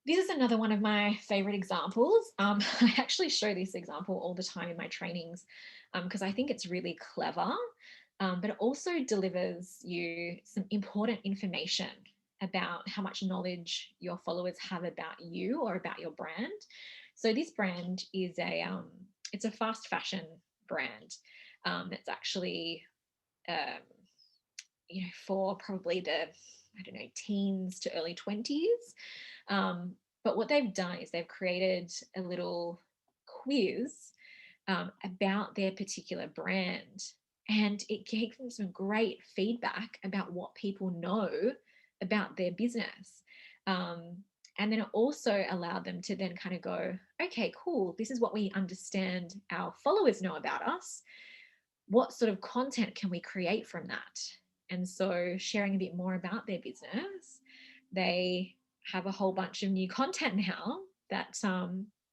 This is another one of my favorite examples. I actually show this example all the time in my trainings because I think it's really clever, but it also delivers you some important information about how much knowledge your followers have about you or about your brand. So this brand is it's a fast fashion brand that's actually for probably the teens to early 20s, But what they've done is they've created a little quiz about their particular brand, and it gave them some great feedback about what people know about their business. And then it also allowed them to then kind of go, okay, cool, this is what we understand our followers know about us. What sort of content can we create from that? And so sharing a bit more about their business, they have a whole bunch of new content now that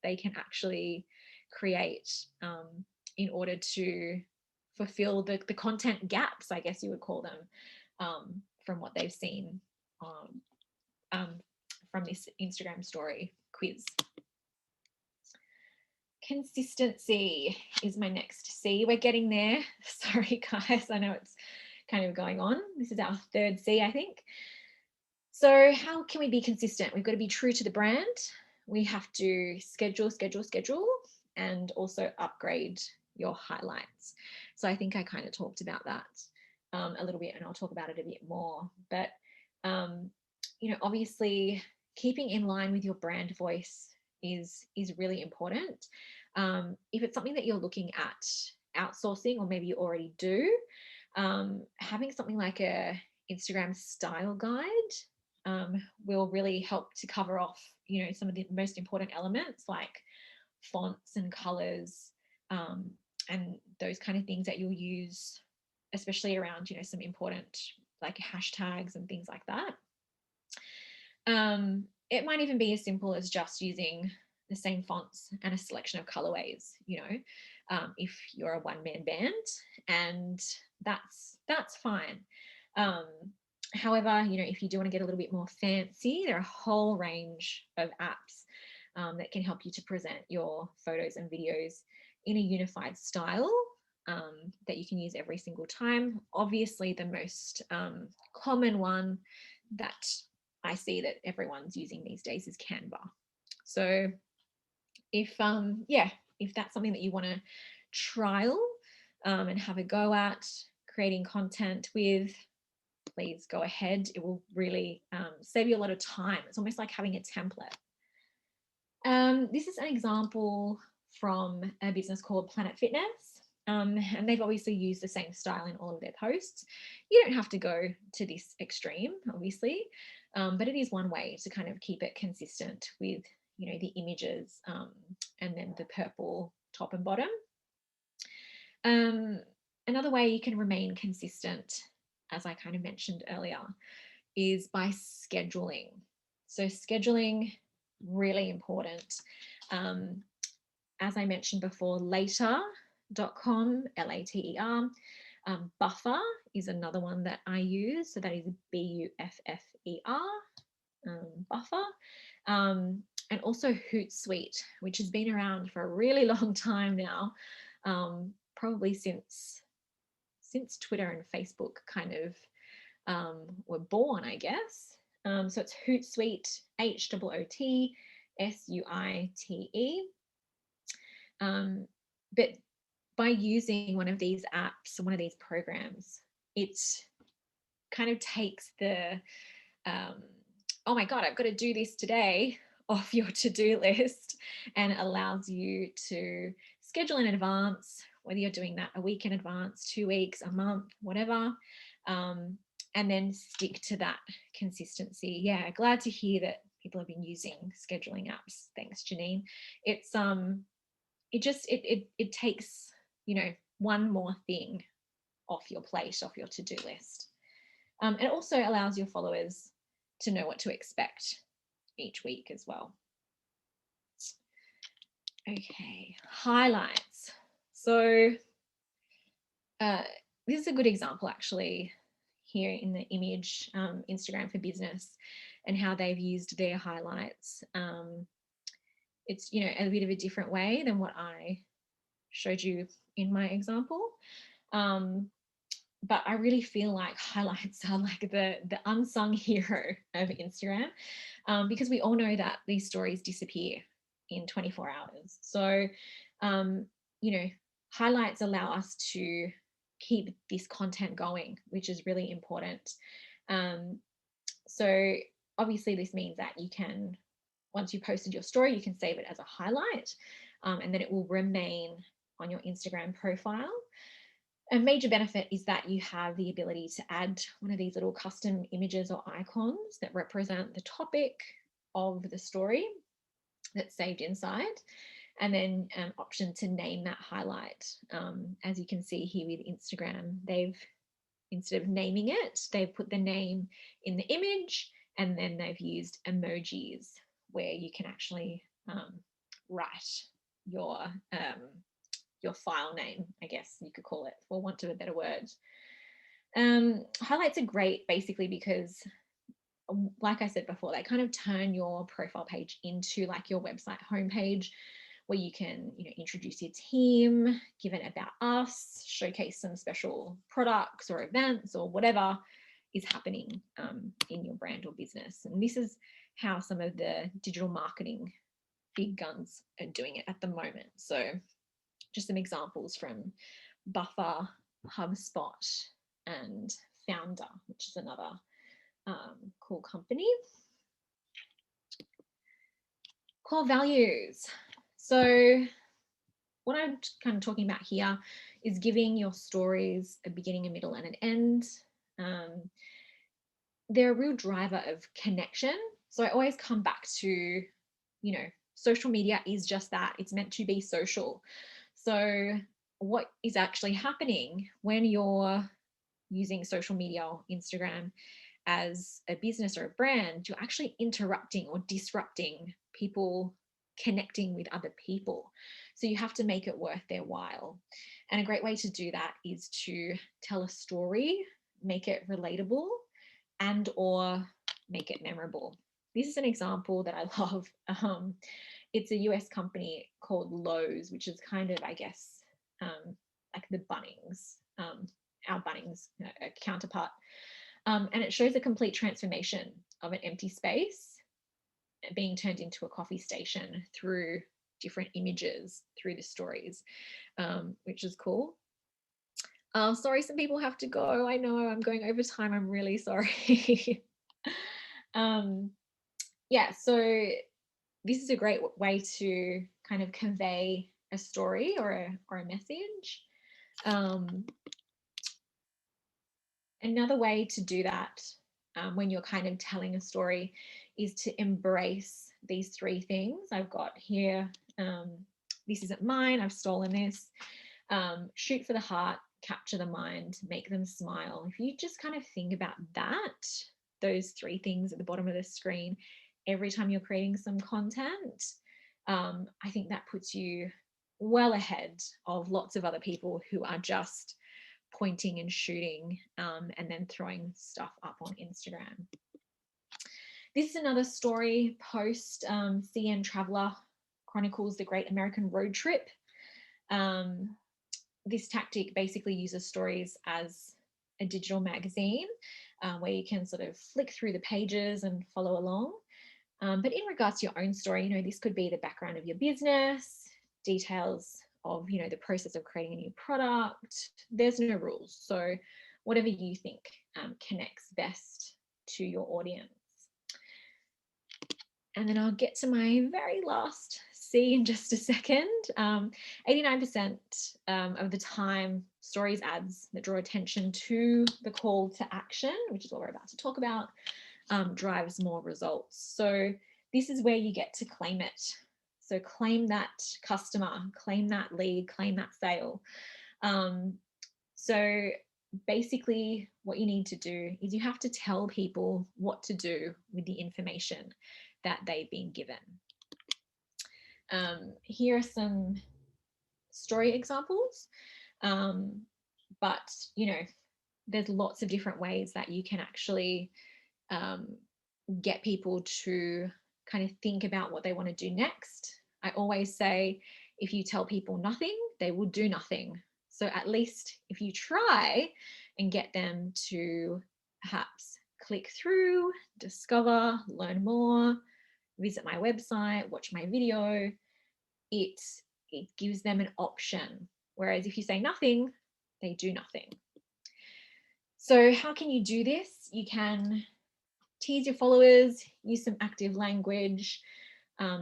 they can actually create in order to fulfill the content gaps, I guess you would call them, from what they've seen from this Instagram story quiz. Consistency is my next C. We're getting there. Sorry, guys. I know it's kind of going on. This is our third C, I think. So how can we be consistent? We've got to be true to the brand. We have to schedule, and also upgrade your highlights. So I think I kind of talked about that a little bit, and I'll talk about it a bit more. But, obviously keeping in line with your brand voice is really important. If it's something that you're looking at outsourcing, or maybe you already do, having something like a Instagram style guide will really help to cover off, some of the most important elements like fonts and colors, and those kind of things that you'll use, especially around, some important like hashtags and things like that. It might even be as simple as just using the same fonts and a selection of colorways, if you're a one-man band, and that's fine. However, if you do want to get a little bit more fancy, there are a whole range of apps that can help you to present your photos and videos in a unified style that you can use every single time. Obviously, the most common one that I see that everyone's using these days is Canva. So if that's something that you want to trial and have a go at creating content with, please go ahead. It will really save you a lot of time. It's almost like having a template. This is an example from a business called Planet Fitness. And they've obviously used the same style in all of their posts. You don't have to go to this extreme, obviously, but it is one way to kind of keep it consistent with, the images and then the purple top and bottom. Another way you can remain consistent, as I kind of mentioned earlier, is by scheduling. So scheduling, really important. As I mentioned before, later.com, Later. Buffer is another one that I use. So that is Buffer, Buffer. And also Hootsuite, which has been around for a really long time now, probably since Twitter and Facebook kind of were born, I guess. So it's Hootsuite, HOOTSUITE. But by using one of these apps, one of these programs, it kind of takes the, oh my God, I've got to do this today off your to-do list, and allows you to schedule in advance, whether you're doing that a week in advance, 2 weeks, a month, whatever, and then stick to that consistency. Yeah, glad to hear that people have been using scheduling apps. Thanks, Janine. It's it takes, one more thing off your plate, off your to-do list. It also allows your followers to know what to expect each week as well. Okay, highlights. So this is a good example actually here in the image, Instagram for Business, and how they've used their highlights. It's, a bit of a different way than what I showed you in my example. But I really feel like highlights are like the unsung hero of Instagram, because we all know that these stories disappear in 24 hours. So, highlights allow us to keep this content going, which is really important. So obviously this means that you can once you posted your story, you can save it as a highlight, and then it will remain on your Instagram profile. A major benefit is that you have the ability to add one of these little custom images or icons that represent the topic of the story that's saved inside, and then an option to name that highlight. As you can see here with Instagram, they've, instead of naming it, they've put the name in the image, and then they've used emojis where you can actually write your file name, I guess you could call it, for want of a better word. Highlights are great basically because, like I said before, they kind of turn your profile page into like your website homepage, where you can, introduce your team, give an about us, showcase some special products or events or whatever is happening in your brand or business. And this is how some of the digital marketing big guns are doing it at the moment. So just some examples from Buffer, HubSpot, and Founder, which is another cool company. Core values. So what I'm kind of talking about here is giving your stories a beginning, a middle, and an end. They're a real driver of connection. So I always come back to, social media is just that. It's meant to be social. So what is actually happening when you're using social media or Instagram as a business or a brand, you're actually interrupting or disrupting people connecting with other people. So you have to make it worth their while. And a great way to do that is to tell a story, make it relatable, and or make it memorable. This is an example that I love. It's a US company called Lowe's, which is kind of, I guess, like the Bunnings, our Bunnings counterpart. And it shows a complete transformation of an empty space being turned into a coffee station through different images through the stories, which is cool. Sorry, some people have to go. I know I'm going over time. I'm really sorry. Yeah, so this is a great way to kind of convey a story or a message. Another way to do that when you're kind of telling a story is to embrace these three things I've got here. This isn't mine, I've stolen this. Shoot for the heart, capture the mind, make them smile. If you just kind of think about that, those three things at the bottom of the screen, every time you're creating some content, I think that puts you well ahead of lots of other people who are just pointing and shooting and then throwing stuff up on Instagram. This is another story post. CN Traveler chronicles the Great American Road Trip. This tactic basically uses stories as a digital magazine where you can sort of flick through the pages and follow along. But in regards to your own story, this could be the background of your business, details of, the process of creating a new product. There's no rules. So whatever you think connects best to your audience. And then I'll get to my very last C in just a second. 89% of the time, stories ads that draw attention to the call to action, which is what we're about to talk about, drives more results. So this is where you get to claim it. So claim that customer, claim that lead, claim that sale. So basically what you need to do is you have to tell people what to do with the information that they've been given. Here are some story examples, but there's lots of different ways that you can actually get people to kind of think about what they want to do next. I always say, if you tell people nothing, they will do nothing. So at least if you try and get them to perhaps click through, discover, learn more, visit my website, watch my video, it gives them an option. Whereas if you say nothing, they do nothing. So how can you do this? You can tease your followers, use some active language,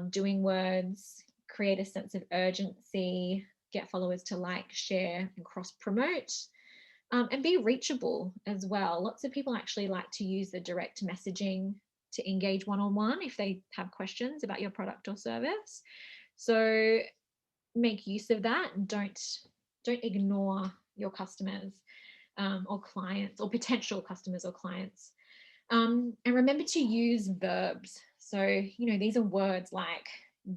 doing words, create a sense of urgency, get followers to like, share, and cross promote. And be reachable as well. Lots of people actually like to use the direct messaging to engage one-on-one if they have questions about your product or service. So make use of that and don't ignore your customers or clients or potential customers or clients. And remember to use verbs. So, you know, these are words like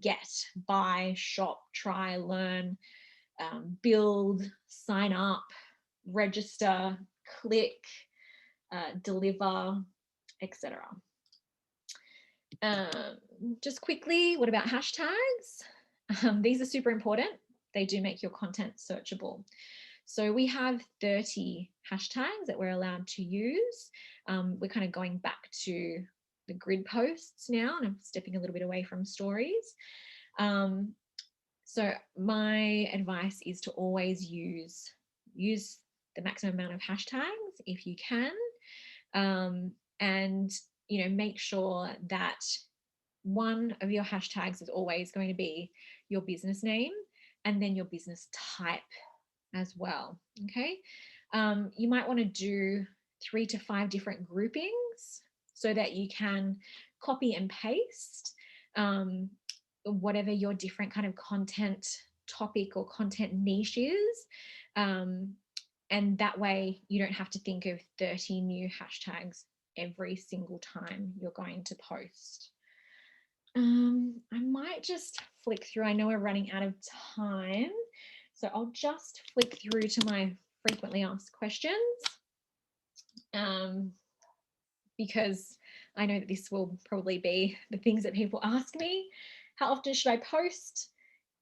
get, buy, shop, try, learn, build, sign up, register, click, deliver, etc. Just quickly, what about hashtags? These are super important. They do make your content searchable. So we have 30 hashtags that we're allowed to use. We're kind of going back to the grid posts now, and I'm stepping a little bit away from stories. So my advice is to always use the maximum amount of hashtags if you can, and you know, make sure that one of your hashtags is always going to be your business name and then your business type as well. Okay, you might want to do 3 to 5 different groupings so that you can copy and paste whatever your different kind of content topic or content niche is. And that way you don't have to think of 30 new hashtags every single time you're going to post. I might just flick through. I know we're running out of time, so I'll just flick through to my frequently asked questions, because I know that this will probably be the things that people ask me. How often should I post?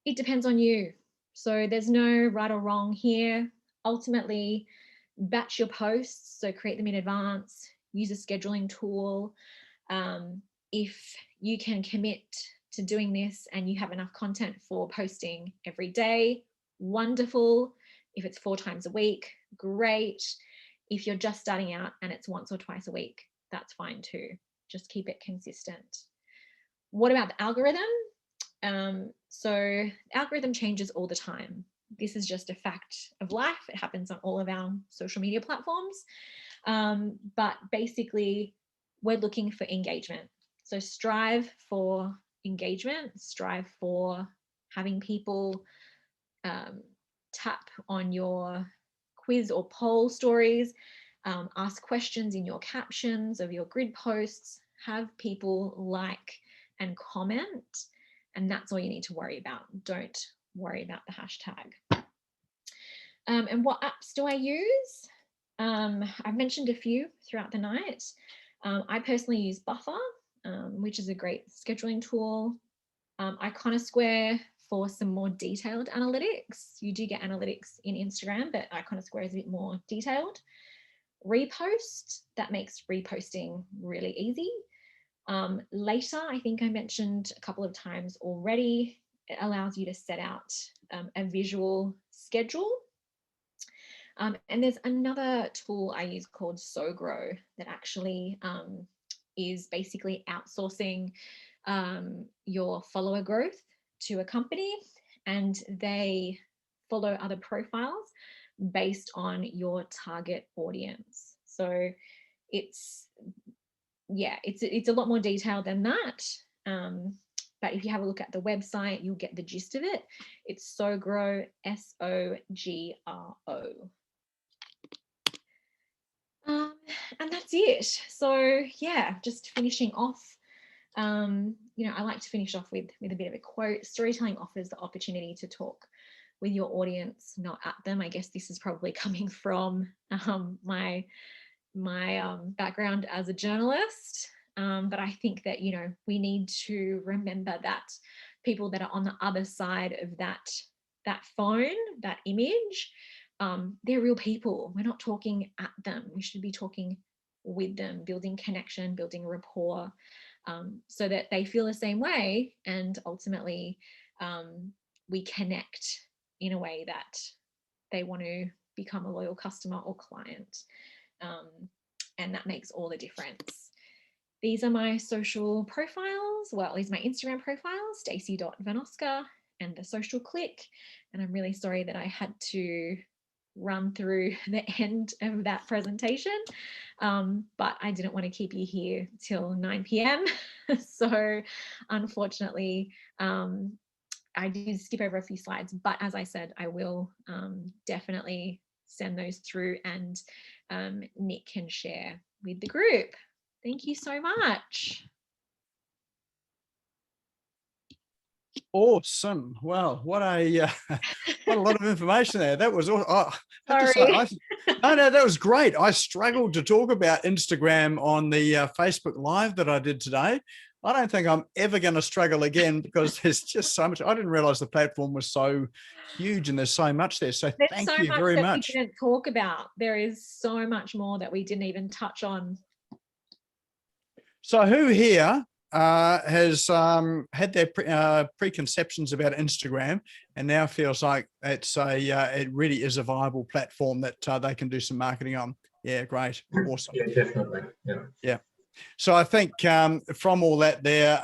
It depends on you. So there's no right or wrong here. Ultimately, batch your posts, so create them in advance, use a scheduling tool. If you can commit to doing this and you have enough content for posting every day, wonderful. If it's 4 times a week, great. If you're just starting out and it's once or twice a week, that's fine too. Just keep it consistent. What about the algorithm? So the algorithm changes all the time. This is just a fact of life. It happens on all of our social media platforms. But basically, we're looking for engagement. So strive for engagement, strive for having people tap on your quiz or poll stories, ask questions in your captions of your grid posts, have people like and comment, and that's all you need to worry about. Don't worry about the hashtag. And what apps do I use? I've mentioned a few throughout the night. I personally use Buffer, which is a great scheduling tool. Iconosquare for some more detailed analytics. You do get analytics in Instagram, but Iconosquare is a bit more detailed. Repost, that makes reposting really easy. Later, I think I mentioned a couple of times already, it allows you to set out a visual schedule. And there's another tool I use called SoGrow that actually is basically outsourcing your follower growth to a company, and they follow other profiles based on your target audience. So it's a lot more detailed than that. But if you have a look at the website, you'll get the gist of it. It's SoGrow, SoGRO. And that's it. So yeah, just finishing off. You know, I like to finish off with a bit of a quote. Storytelling offers the opportunity to talk with your audience, not at them. I guess this is probably coming from my background as a journalist. But I think that, you know, we need to remember that people that are on the other side of that phone, that image, they're real people. We're not talking at them. We should be talking with them, building connection, building rapport, so that they feel the same way, and ultimately we connect in a way that they want to become a loyal customer or client. And that makes all the difference. these are my social profiles. Well, at least my Instagram profile, Stacey.Vanoska, and the social click. And I'm really sorry that I had to run through the end of that presentation, but I didn't want to keep you here till 9 p.m. So unfortunately, I did skip over a few slides, but as I said, I will definitely send those through, and Nick can share with the group. Thank you so much. Awesome. Well, what a what a lot of information there. That was all. Oh, I have to Sorry. say, no, that was great. I struggled to talk about Instagram on the Facebook Live that I did today. I don't think I'm ever going to struggle again because there's just so much. I didn't realize the platform was so huge and there's so much there. So There's thank so you much very that much. we didn't talk about. There is so much more that we didn't even touch on. So who here has had their preconceptions about Instagram and now feels like it's it really is a viable platform that they can do some marketing on? Yeah, great. Awesome. Yeah, definitely. Yeah. So I think from all that there,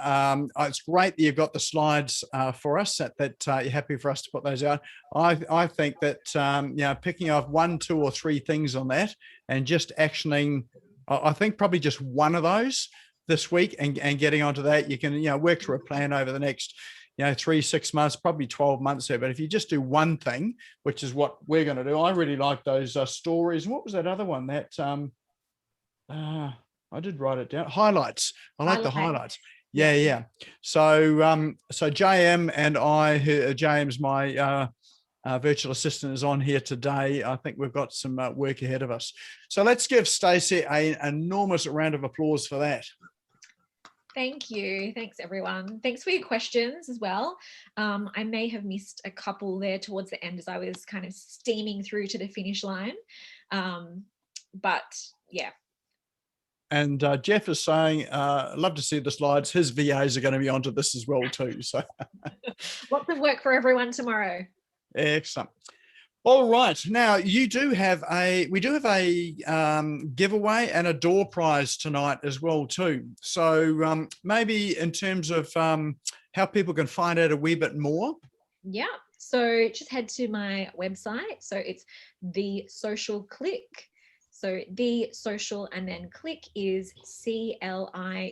it's great that you've got the slides for us, that you're happy for us to put those out. I think that, picking off 1, 2, or 3 things on that and just actioning, I think probably just one of those this week and getting onto that, you can, work through a plan over the next, 3, 6 months, probably 12 months there. But if you just do one thing, which is what we're going to do, I really like those stories. And what was that other one that, I did write it down. Highlights. I like the highlights. Yeah. So JM and I, James, my virtual assistant, is on here today. I think we've got some work ahead of us. So let's give Stacey an enormous round of applause for that. Thank you. Thanks, everyone. Thanks for your questions as well. I may have missed a couple there towards the end as I was kind of steaming through to the finish line. But yeah. And Jeff is saying, love to see the slides. His VAs are going to be onto this as well too. So lots of work for everyone tomorrow. Excellent. All right. Now we do have a giveaway and a door prize tonight as well too. So maybe in terms of how people can find out a wee bit more. Yeah. So just head to my website. So it's The Social Click. So The Social and then click is CLIQUE.com.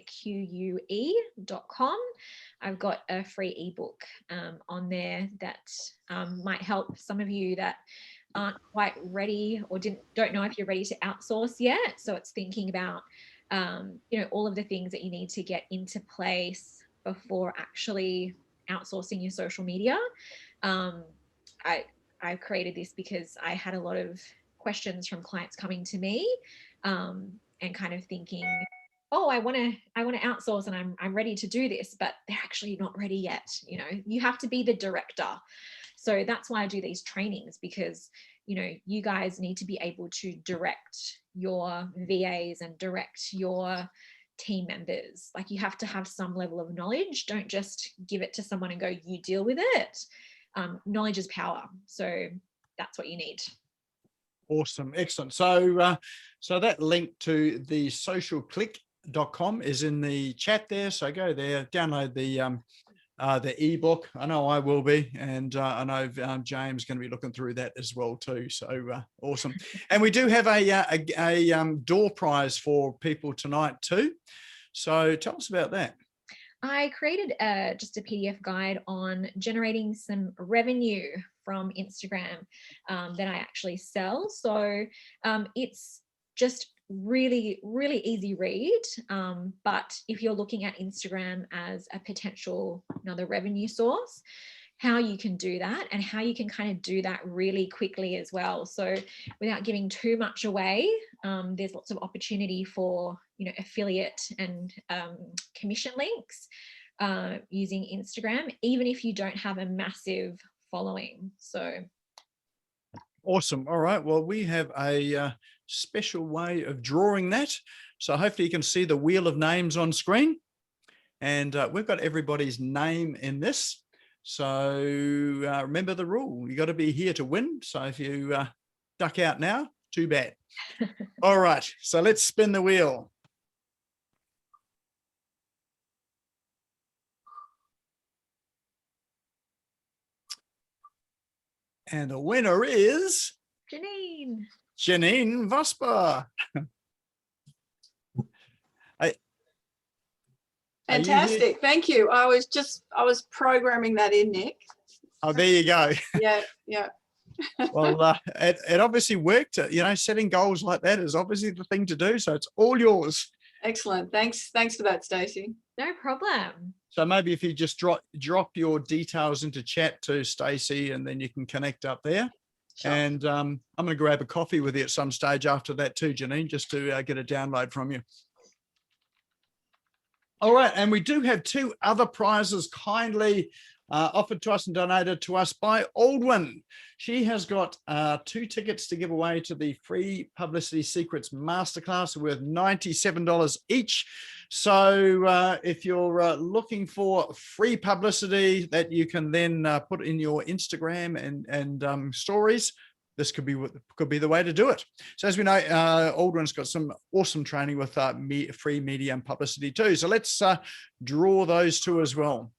I've got a free ebook on there that might help some of you that aren't quite ready or don't know if you're ready to outsource yet. So it's thinking about all of the things that you need to get into place before actually outsourcing your social media. I created this because I had a lot of questions from clients coming to me and kind of thinking, oh, I want to outsource and I'm ready to do this, but they're actually not ready yet. You have to be the director. So that's why I do these trainings, because you guys need to be able to direct your VAs and direct your team members. Like, you have to have some level of knowledge. Don't just give it to someone and go, you deal with it. Knowledge is power. So that's what you need. Awesome. Excellent. So that link to the socialclick.com is in the chat there. So go there, download the ebook. I know I will be, and I know James is going to be looking through that as well too. So awesome. And we do have a door prize for people tonight too. So tell us about that. I created just a PDF guide on generating some revenue from Instagram that I actually sell. So it's just really, really easy read. But if you're looking at Instagram as a potential another revenue source, how you can do that and how you can kind of do that really quickly as well. So without giving too much away, there's lots of opportunity for, affiliate and commission links using Instagram, even if you don't have a massive following. So awesome. All right. Well, we have a special way of drawing that. So hopefully you can see the wheel of names on screen. And we've got everybody's name in this. So remember the rule. You got to be here to win. So if you duck out now, too bad. All right. So let's spin the wheel. And the winner is Janine Vosper. Fantastic. Thank you. I was programming that in, Nick. Oh, there you go. Yeah. Well, it obviously worked. You know, setting goals like that is obviously the thing to do. So it's all yours. Excellent. Thanks for that, Stacey. No problem. So maybe if you just drop your details into chat to Stacey, and then you can connect up there. Sure. And I'm going to grab a coffee with you at some stage after that too, Janine, just to get a download from you. All right. And we do have 2 other prizes kindly offered to us and donated to us by Aldwyn. She has got 2 tickets to give away to the Free Publicity Secrets Masterclass worth $97 each. So if you're looking for free publicity that you can then put in your Instagram and stories, this could be the way to do it. So as we know, Aldwyn's got some awesome training with free media and publicity too. So let's draw those 2 as well.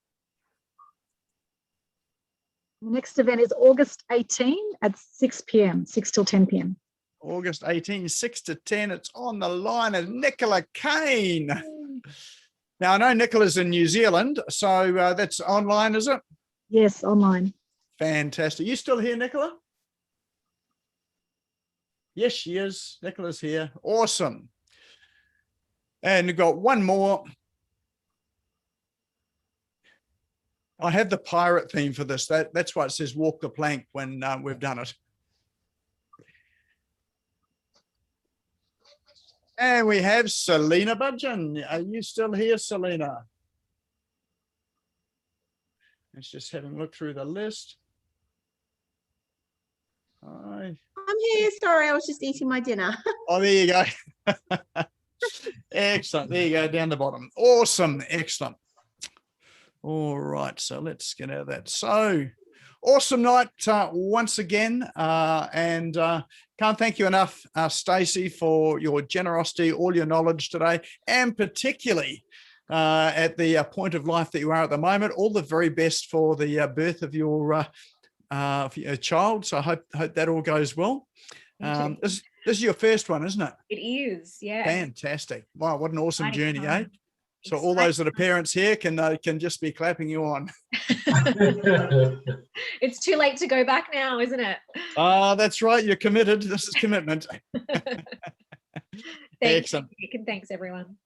The next event is August 18 at 6 p.m., 6 till 10 p.m. August 18, 6 to 10. It's on the line as Nicola Kane. Now, I know Nicola's in New Zealand, so that's online, is it? Yes, online. Fantastic. You still here, Nicola? Yes, she is. Nicola's here. Awesome. And we've got one more. I have the pirate theme for this. That's why it says walk the plank when we've done it. And we have Selena Budgeon. Are you still here, Selena? Let's just have a look through the list. Hi. I'm here. Sorry, I was just eating my dinner. Oh, there you go. Excellent. There you go, down the bottom. Awesome. Excellent. All right, so let's get out of that. So awesome night once again, and can't thank you enough, Stacey, for your generosity, all your knowledge today, and particularly at the point of life that you are at the moment. All the very best for the birth of your child. So I hope that all goes well. This is your first one, isn't it? It is, yeah. Fantastic. Wow, what an awesome journey, eh? So Exciting. all those that are parents here can just be clapping you on. It's too late to go back now, isn't it? That's right. You're committed. This is commitment. Excellent. And thanks, everyone.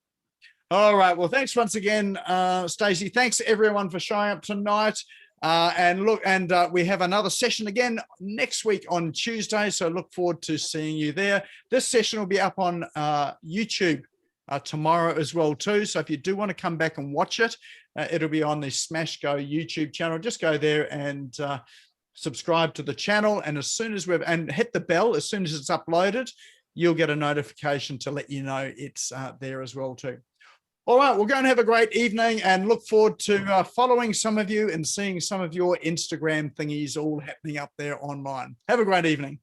All right. Well, thanks once again, Stacey. Thanks everyone for showing up tonight. We have another session again next week on Tuesday. So look forward to seeing you there. This session will be up on YouTube tomorrow as well too. So if you do want to come back and watch it, it'll be on the SmashGo YouTube channel. Just go there and subscribe to the channel. And as soon as and hit the bell, as soon as it's uploaded, you'll get a notification to let you know it's there as well too. All right, we're going to have a great evening and look forward to following some of you and seeing some of your Instagram thingies all happening up there online. Have a great evening.